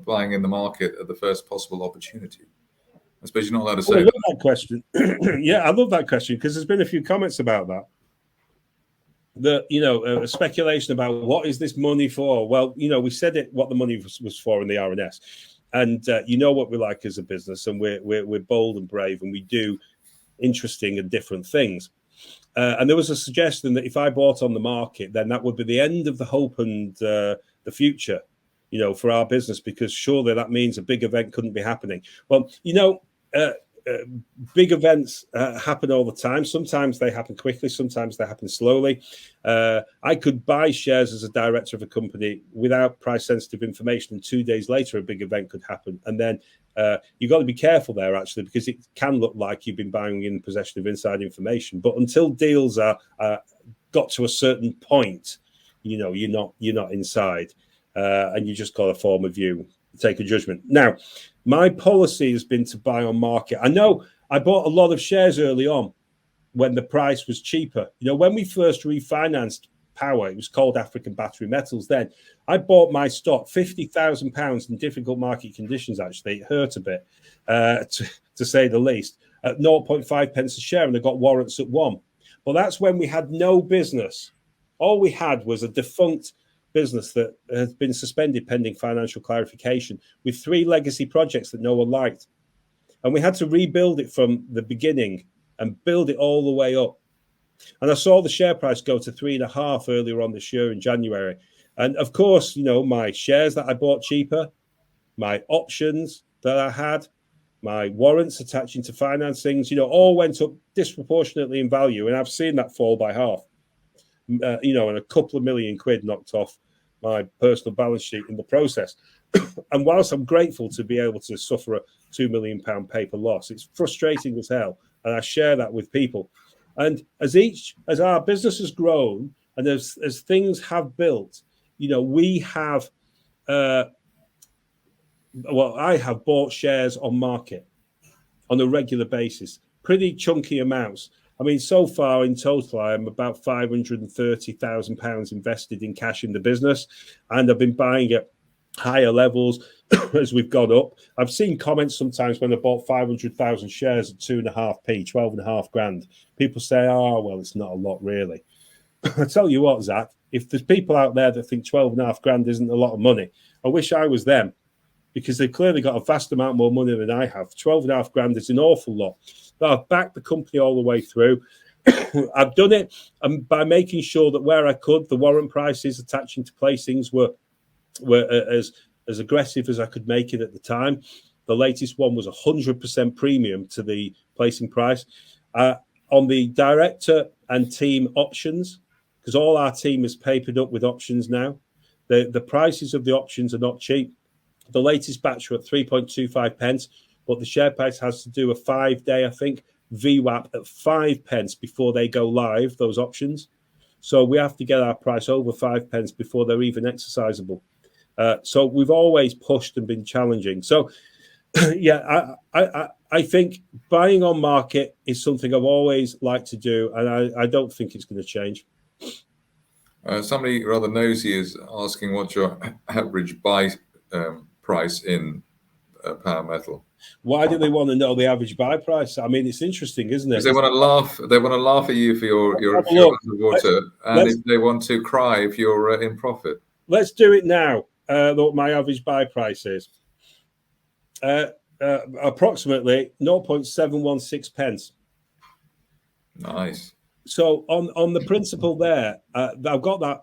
Speaker 1: buying in the market at the first possible opportunity? I suppose you're not allowed to say
Speaker 2: I love that question. Yeah, I love that question because there's been a few comments about that. A speculation about what is this money for? Well, we said what the money was for in the RNS. And what we're like as a business, and we're bold and brave, and we do interesting and different things. And there was a suggestion that if I bought on the market, then that would be the end of the hope and the future, for our business, because surely that means a big event couldn't be happening. Well, big events happen all the time. Sometimes they happen quickly. Sometimes they happen slowly. I could buy shares as a director of a company without price-sensitive information, and 2 days later, a big event could happen. And then you've got to be careful there, actually, because it can look like you've been buying in possession of inside information. But until deals are got to a certain point, you're not inside, and you just got to form a view, take a judgment. Now, my policy has been to buy on market. I know I bought a lot of shares early on when the price was cheaper. When we first refinanced Power. It was called African Battery Metals then. I bought my stock, £50,000 in difficult market conditions, actually. It hurt a bit, to say the least, at 0.5 pence a share, and I got warrants at 1. Well, that's when we had no business. All we had was a defunct business that has been suspended pending financial clarification with 3 legacy projects that no one liked. And we had to rebuild it from the beginning and build it all the way up. And I saw the share price go to 3.5 earlier on this year in January. And of course, you know, my shares that I bought cheaper, my options that I had, my warrants attaching to financings, you know, all went up disproportionately in value. And I've seen that fall by half, you know, and a couple of million quid knocked off my personal balance sheet in the process. And whilst I'm grateful to be able to suffer a £2 million paper loss, it's frustrating as hell. And I share that with people. And as our business has grown and as things have built, you know, we have, I have bought shares on market on a regular basis, pretty chunky amounts. I mean, so far in total, I'm about £530,000 invested in cash in the business, and I've been buying at higher levels as we've gone up. I've seen comments sometimes when I bought 500,000 shares at 2.5p, 12.5 grand. People say, "Oh, well, it's not a lot, really." I tell you what, Zach, if there's people out there that think 12.5 grand isn't a lot of money, I wish I was them, because they've clearly got a vast amount more money than I have. 12.5 grand is an awful lot. But I've backed the company all the way through. I've done it by making sure that where I could, the warrant prices attaching to placings were as aggressive as I could make it at the time. The latest one was 100% premium to the placing price. On the director and team options, because all our team is papered up with options now, the prices of the options are not cheap. The latest batch are at 3.25 pence, but the share price has to do a 5-day, I think, VWAP at 5 pence before they go live, those options. So we have to get our price over 5 pence before they're even exercisable. So we've always pushed and been challenging. So, yeah, I think buying on market is something I've always liked to do, and I don't think it's going to change.
Speaker 1: Somebody rather nosy is asking what's your average buy price in Power Metal.
Speaker 2: Why do they want to know the average buy price? I mean, it's interesting, isn't it?
Speaker 1: Because they want to laugh. They want to laugh at you if you're underwater, and if they want to cry if you're in profit.
Speaker 2: Let's do it now. What my average buy price is approximately 0.716 pence.
Speaker 1: Nice.
Speaker 2: So on the principle there, I've got that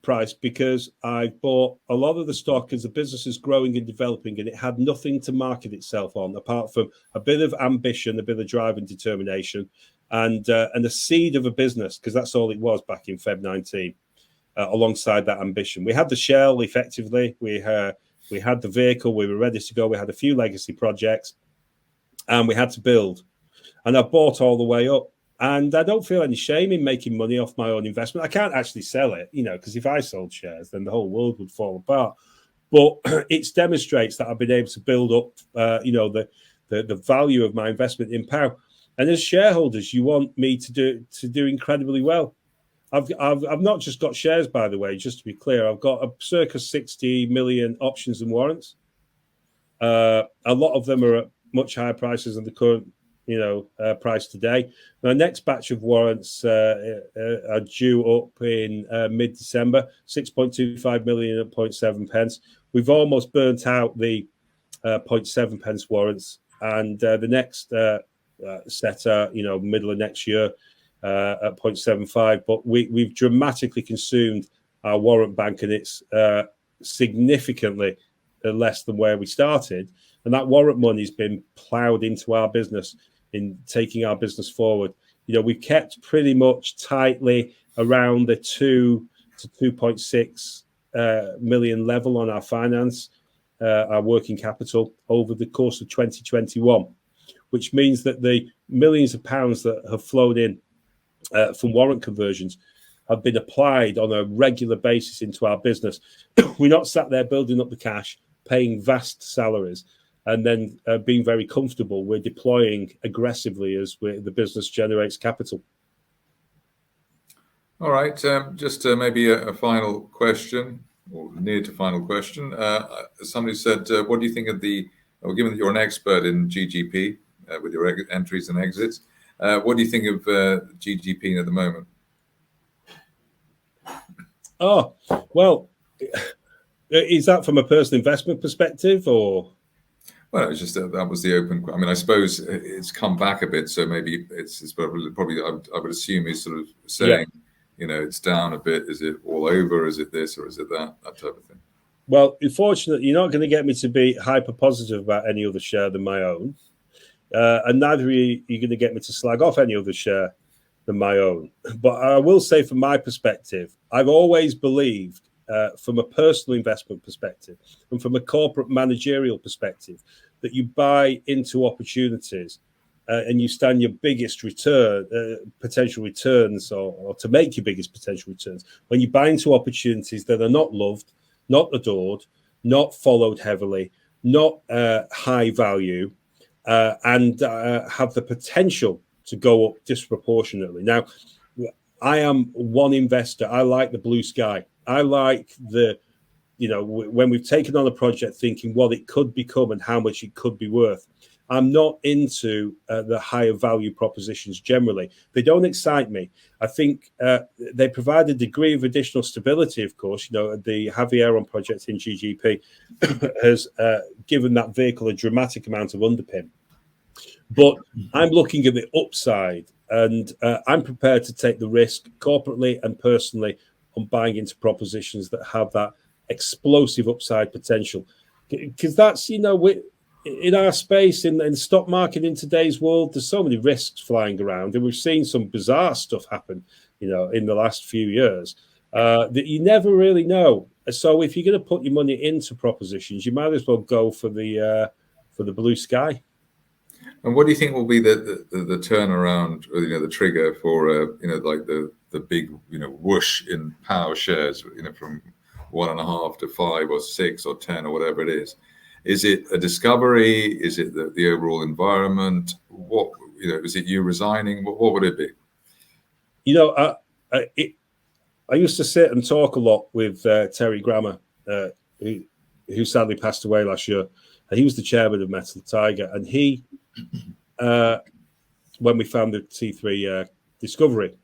Speaker 2: price because I bought a lot of the stock as the business is growing and developing, and it had nothing to market itself on apart from a bit of ambition, a bit of drive and determination, and a seed of a business, because that's all it was back in Feb 19. Alongside that ambition, we had the shell. Effectively, we had the vehicle. We were ready to go. We had a few legacy projects, and we had to build. And I bought all the way up. And I don't feel any shame in making money off my own investment. I can't actually sell it, you know, because if I sold shares, then the whole world would fall apart. But it demonstrates that I've been able to build up, you know, the value of my investment in Pow. And as shareholders, you want me to do incredibly well. I've not just got shares, by the way, just to be clear. I've got a circa 60 million options and warrants. A lot of them are at much higher prices than the current, you know, price today. My next batch of warrants are due up in mid-December, 6.25 million at 0.7 pence. We've almost burnt out the 0.7 pence warrants, and the next set are, you know, middle of next year at 0.75. But we've dramatically consumed our warrant bank, and it's significantly less than where we started. And that warrant money has been ploughed into our business in taking our business forward. You know, we've kept pretty much tightly around the 2 to 2.6 million level on our finance, our working capital over the course of 2021, which means that the millions of pounds that have flowed in from warrant conversions have been applied on a regular basis into our business. We're not sat there building up the cash, paying vast salaries, and then being very comfortable. We're deploying aggressively as the business generates capital.
Speaker 1: All right. Just maybe a final question, or near to final question. Somebody said, "What do you think of the?" Well, given that you're an expert in GGP with your entries and exits, what do you think of GGP at the moment?
Speaker 2: Oh, well, is that from a personal investment perspective, or?
Speaker 1: Well, it was just that was the open. I mean, I suppose it's come back a bit, so maybe it's probably I would assume he's sort of
Speaker 2: Yeah.
Speaker 1: saying, it's down a bit. Is it all over? Is it this or is it that? That type of thing.
Speaker 2: Well, unfortunately, you're not going to get me to be hyper positive about any other share than my own, and neither are you going to get me to slag off any other share than my own. But I will say, from my perspective, I've always believed, from a personal investment perspective and from a corporate managerial perspective, that you buy into opportunities and you stand your biggest potential returns, or to make your biggest potential returns, when you buy into opportunities that are not loved, not adored, not followed heavily, not high value, and have the potential to go up disproportionately. Now, I am one investor. I like the blue sky. I like when we've taken on a project thinking what it could become and how much it could be worth. I'm not into the higher value propositions generally. They don't excite me. I think they provide a degree of additional stability, of course. The Javieron project in GGP has given that vehicle a dramatic amount of underpin. But I'm looking at the upside, and I'm prepared to take the risk corporately and personally on buying into propositions that have that explosive upside potential. Because that's, in our space, in the stock market in today's world, there's so many risks flying around, and we've seen some bizarre stuff happen, in the last few years that you never really know. So if you're going to put your money into propositions, you might as well go for the blue sky.
Speaker 1: And what do you think will be the turnaround, or, the trigger for like the big whoosh in POW shares, from 1.5 to 5 or 6 or 10 or whatever it is? Is it a discovery? Is it the overall environment? What is it? You resigning? What would it be?
Speaker 2: I used to sit and talk a lot with Terry Grammer, who sadly passed away last year. And he was the chairman of Metal Tiger, and he, when we found the T3 discovery,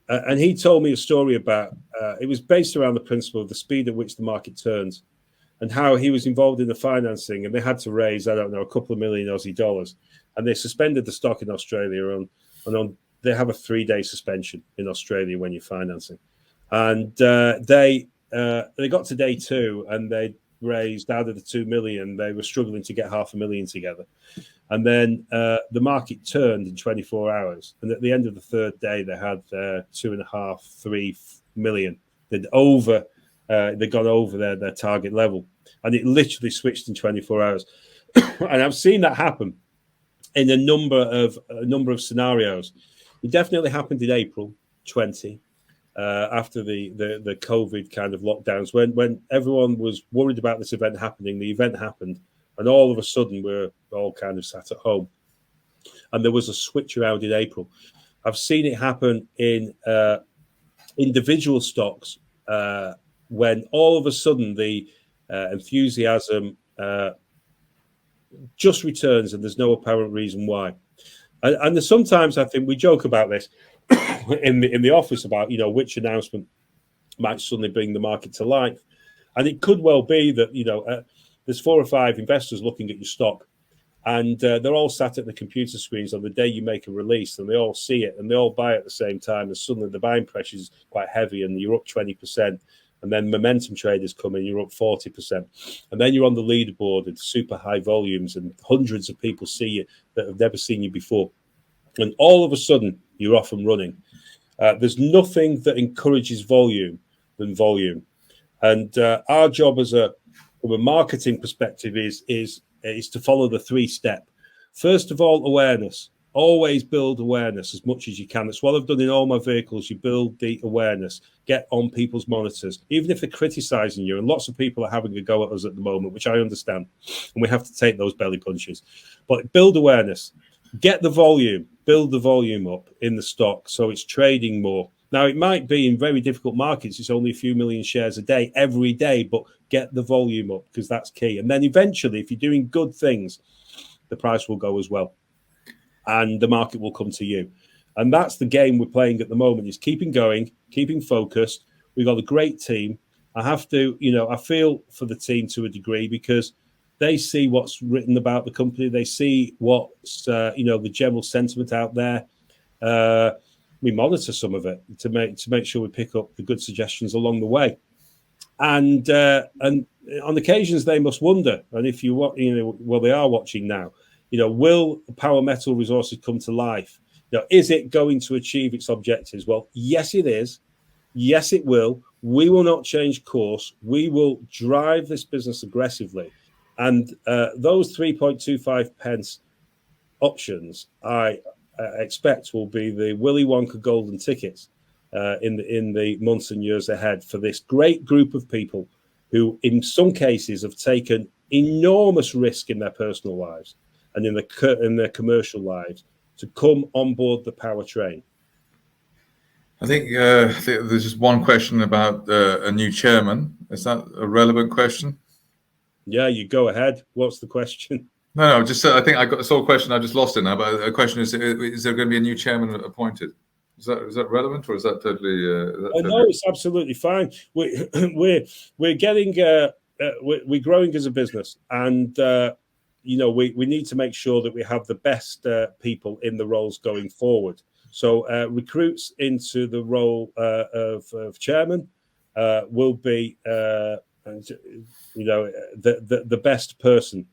Speaker 2: and he told me a story about it was based around the principle of the speed at which the market turns, and how he was involved in the financing, and they had to raise, I don't know, a couple of million Aussie dollars, and they suspended the stock in Australia they have a 3-day suspension in Australia when you're financing, and they got to day 2 and they raised, out of the 2 million, they were struggling to get 500,000 together. And then the market turned in 24 hours. And at the end of the 3rd day, they had 2.5-3 million. They'd gone over their target level. And it literally switched in 24 hours. And I've seen that happen in a number of scenarios. It definitely happened in April 20. After the COVID kind of lockdowns, when everyone was worried about this event happening, the event happened, and all of a sudden we're all kind of sat at home, and there was a switch around in April. I've seen it happen in individual stocks when all of a sudden the enthusiasm just returns, and there's no apparent reason why. And sometimes I think we joke about this in the office about which announcement might suddenly bring the market to life, and it could well be that there's 4 or 5 investors looking at your stock, and they're all sat at the computer screens on the day you make a release, and they all see it and they all buy at the same time, and suddenly the buying pressure is quite heavy, and you're up 20%, and then momentum traders come in, you're up 40%, and then you're on the leaderboard at super high volumes, and hundreds of people see you that have never seen you before, and all of a sudden you're off and running. There's nothing that encourages volume than volume, and our job from a marketing perspective is to follow the 3-step. First of all, awareness. Always build awareness as much as you can. That's what I've done in all my vehicles. You build the awareness, get on people's monitors, even if they're criticizing you. And lots of people are having a go at us at the moment, which I understand, and we have to take those belly punches. But build awareness, get the volume, build the volume up in the stock so it's trading more. Now, it might be in very difficult markets, it's only a few million shares a day, every day, but get the volume up because that's key. And then eventually, if you're doing good things, the price will go as well. And the market will come to you. And that's the game we're playing at the moment, is keeping going, keeping focused. We've got a great team. I have to, I feel for the team to a degree because they see what's written about the company. They see what's, the general sentiment out there. We monitor some of it to make sure we pick up the good suggestions along the way. And on occasions they must wonder, and if you they are watching now, will Power Metal Resources come to life? Is it going to achieve its objectives? Well, yes, it is. Yes, it will. We will not change course. We will drive this business aggressively. And those 3.25 pence options, I expect, will be the Willy Wonka golden tickets in the months and years ahead for this great group of people who, in some cases, have taken enormous risk in their personal lives and in their commercial lives to come on board the power train.
Speaker 1: I think there's just one question about a new chairman. Is that a relevant question?
Speaker 2: Yeah, you go ahead. What's the question?
Speaker 1: No, just I think I saw a question. I just lost it now. But a question is there going to be a new chairman appointed? Is that relevant, or is that totally?
Speaker 2: No, it's absolutely fine. We're getting we're growing as a business, and we need to make sure that we have the best people in the roles going forward. So recruits into the role of chairman will be the best person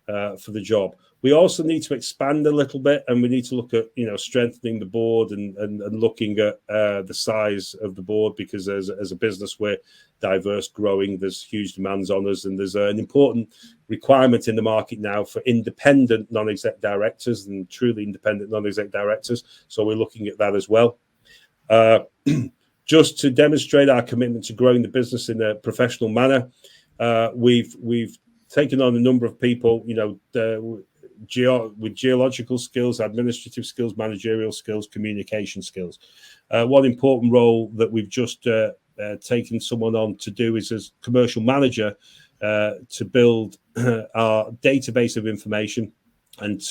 Speaker 2: for the job. We also need to expand a little bit, and we need to look at strengthening the board and looking at the size of the board, because as a business we're diverse, growing. There's huge demands on us, and there's an important requirement in the market now for independent non-exec directors and truly independent non-exec directors. So we're looking at that as well. Just to demonstrate our commitment to growing the business in a professional manner, we've taken on a number of people, with geological skills, administrative skills, managerial skills, communication skills. One important role that we've just taken someone on to do is as commercial manager to build our database of information, and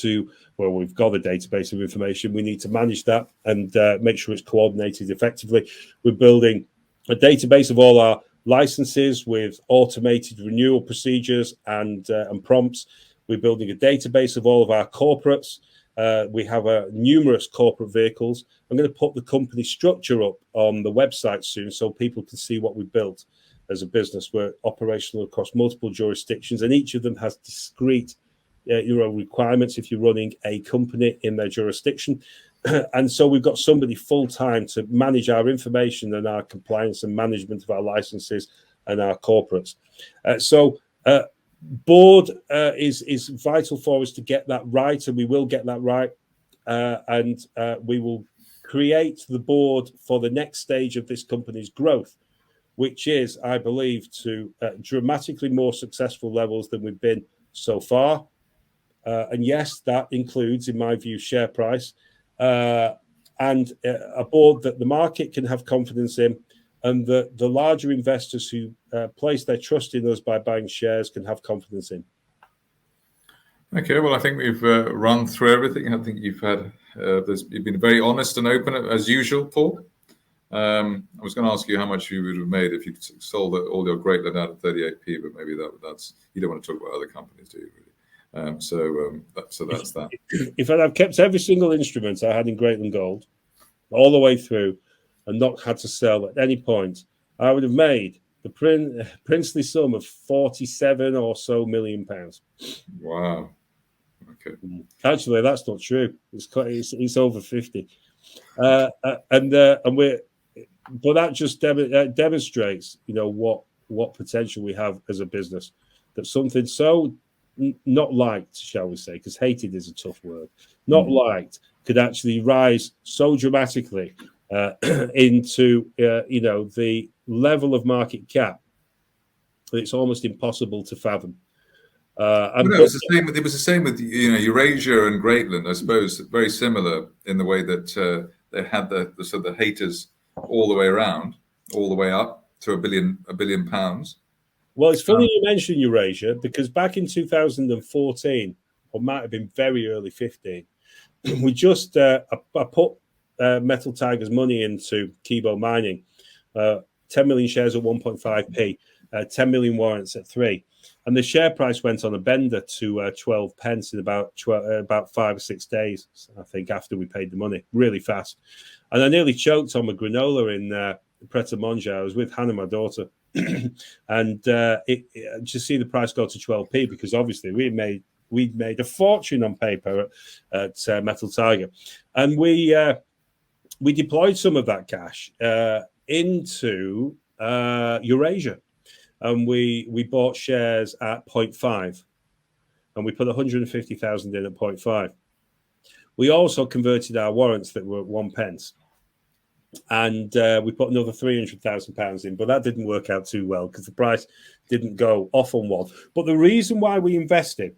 Speaker 2: we've got a database of information. We need to manage that and make sure it's coordinated effectively. We're building a database of all our licenses with automated renewal procedures and prompts. We're building a database of all of our corporates. We have numerous corporate vehicles. I'm going to put the company structure up on the website soon so people can see what we built as a business. We're operational across multiple jurisdictions, and each of them has discrete requirements if you're running a company in their jurisdiction. And so we've got somebody full-time to manage our information and our compliance and management of our licenses and our corporates. Board is vital for us to get that right, and we will get that right. And we will create the board for the next stage of this company's growth, which is, I believe, to dramatically more successful levels than we've been so far. And yes, that includes, in my view, share price, and a board that the market can have confidence in, and the larger investors who place their trust in us by buying shares can have confidence in.
Speaker 1: Okay, well, I think we've run through everything. I think you've been very honest and open as usual, Paul. I was going to ask you how much you would have made if you sold all your Greatland out at 38p, but maybe that's you don't want to talk about other companies, do you? Really? So that's that.
Speaker 2: If I'd have kept every single instrument I had in Greatland Gold all the way through and not had to sell at any point, I would have made the princely sum of 47 or so million pounds.
Speaker 1: Wow. Okay.
Speaker 2: Actually, that's not true. It's over 50. But that just demonstrates, what potential we have as a business. That something so not liked, shall we say, because hated is a tough word, not liked, could actually rise so dramatically into the level of market cap that it's almost impossible to fathom.
Speaker 1: It was the same with Eurasia and Greatland, I suppose, very similar in the way that they had the haters all the way around, all the way up to a billion pounds.
Speaker 2: Well, it's funny you mention Eurasia, because back in 2014, or might have been very early 15, we just I put Metal Tiger's money into Kibo Mining, 10 million shares at 1.5p, 10 million warrants at 3, and the share price went on a bender to 12 pence in about 5 or 6 days, I think, after we paid the money, really fast. And I nearly choked on my granola in Pret a Manger. I was with Hannah, my daughter, and just see the price go to 12p, because obviously we'd made a fortune on paper at Metal Tiger, and we deployed some of that cash into Eurasia, and we bought shares at 0.5, and we put 150,000 in at 0.5. We also converted our warrants that were at 1 pence, and we put another £300,000 in, but that didn't work out too well because the price didn't go off on one. But the reason why we invested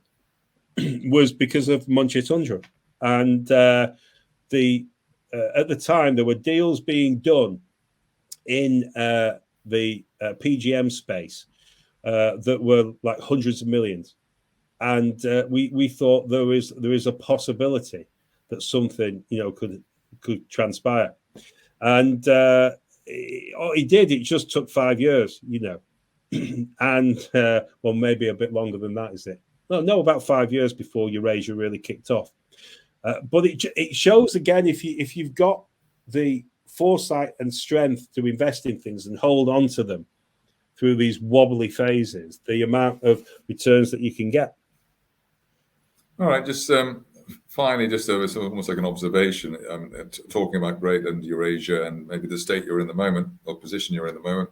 Speaker 2: was because of Munchie Tundra, and at the time there were deals being done in the PGM space that were like hundreds of millions, and we thought there is a possibility that something could transpire, and it did. It just took 5 years, and well, maybe a bit longer than that, is it? No, about 5 years before Eurasia really kicked off. But it shows again, if you've got the foresight and strength to invest in things and hold on to them through these wobbly phases, the amount of returns that you can get.
Speaker 1: All right, just finally, just it's almost like an observation, talking about Greatland, Eurasia, and maybe the state you're in the moment, or position you're in the moment.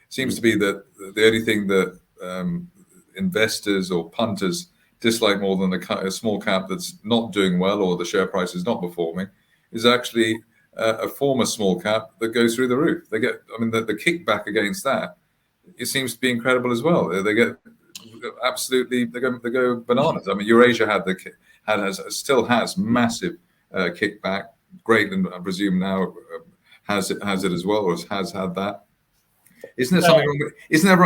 Speaker 1: It seems to be that the only thing that investors or punters dislike more than a small cap that's not doing well, or the share price is not performing, is actually a former small cap that goes through the roof. They get, the kickback against that, it seems to be incredible as well. They get absolutely, they go bananas. Eurasia still has massive kickback. Greatland, I presume, now has it as well, or has had that. Isn't there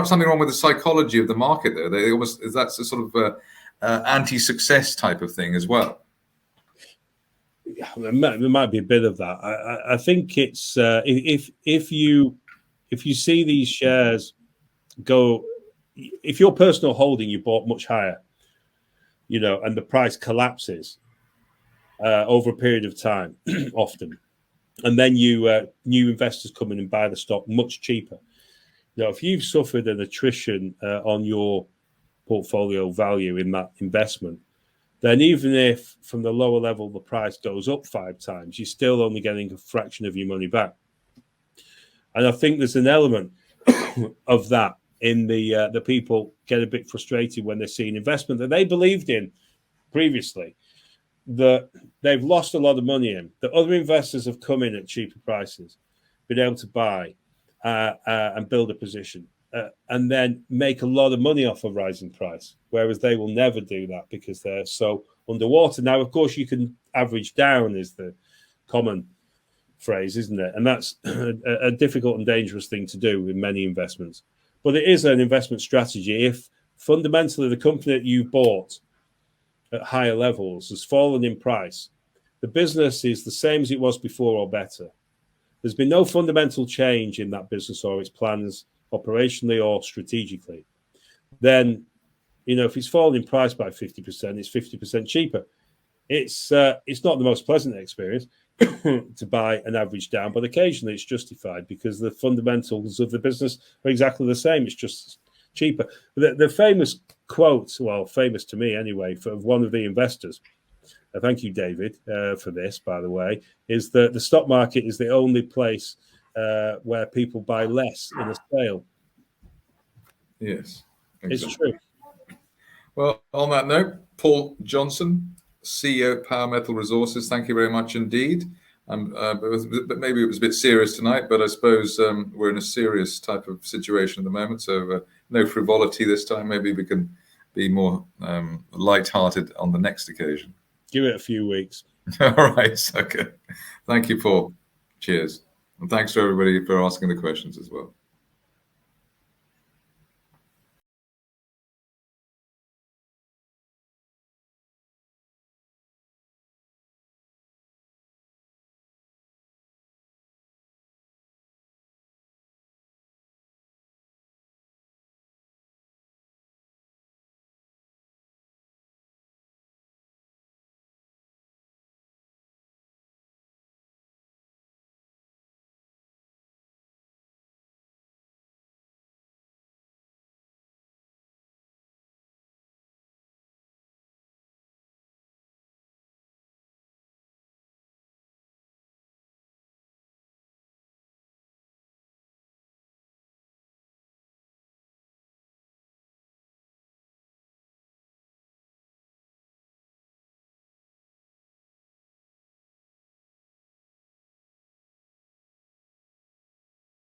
Speaker 1: something wrong with the psychology of the market there? That's a sort of anti-success type of thing as well.
Speaker 2: Yeah, there might be a bit of that. I think it's if you see these shares go, if your personal holding you bought much higher, and the price collapses over a period of time, often, and then new investors come in and buy the stock much cheaper. If you've suffered an attrition on your portfolio value in that investment, then even if from the lower level the price goes up 5 times, you're still only getting a fraction of your money back. And I think there's an element of that in the people get a bit frustrated when they see an investment that they believed in previously, that they've lost a lot of money in, that other investors have come in at cheaper prices, been able to buy and build a position, and then make a lot of money off a rising price, whereas they will never do that because they're so underwater. Now, of course, you can average down is the common phrase, isn't it? And that's a difficult and dangerous thing to do in many investments. But it is an investment strategy. If fundamentally the company that you bought at higher levels has fallen in price, the business is the same as it was before or better, there's been no fundamental change in that business or its plans operationally or strategically, then, if it's fallen in price by 50%, it's 50% cheaper. It's not the most pleasant experience to buy an average down, but occasionally it's justified because the fundamentals of the business are exactly the same. It's just cheaper. The famous quote, well, famous to me anyway, for one of the investors, thank you, David, for this, by the way, is that the stock market is the only place where people buy less in a sale.
Speaker 1: Yes, exactly.
Speaker 2: It's true.
Speaker 1: Well, on that note, Paul Johnson, CEO of POW Metal Resources, thank you very much indeed. But maybe it was a bit serious tonight, but I suppose we're in a serious type of situation at the moment, so no frivolity this time. Maybe we can be more light-hearted on the next occasion.
Speaker 2: Give it a few weeks.
Speaker 1: All right, okay. Thank you, Paul. Cheers. And thanks to everybody for asking the questions as well.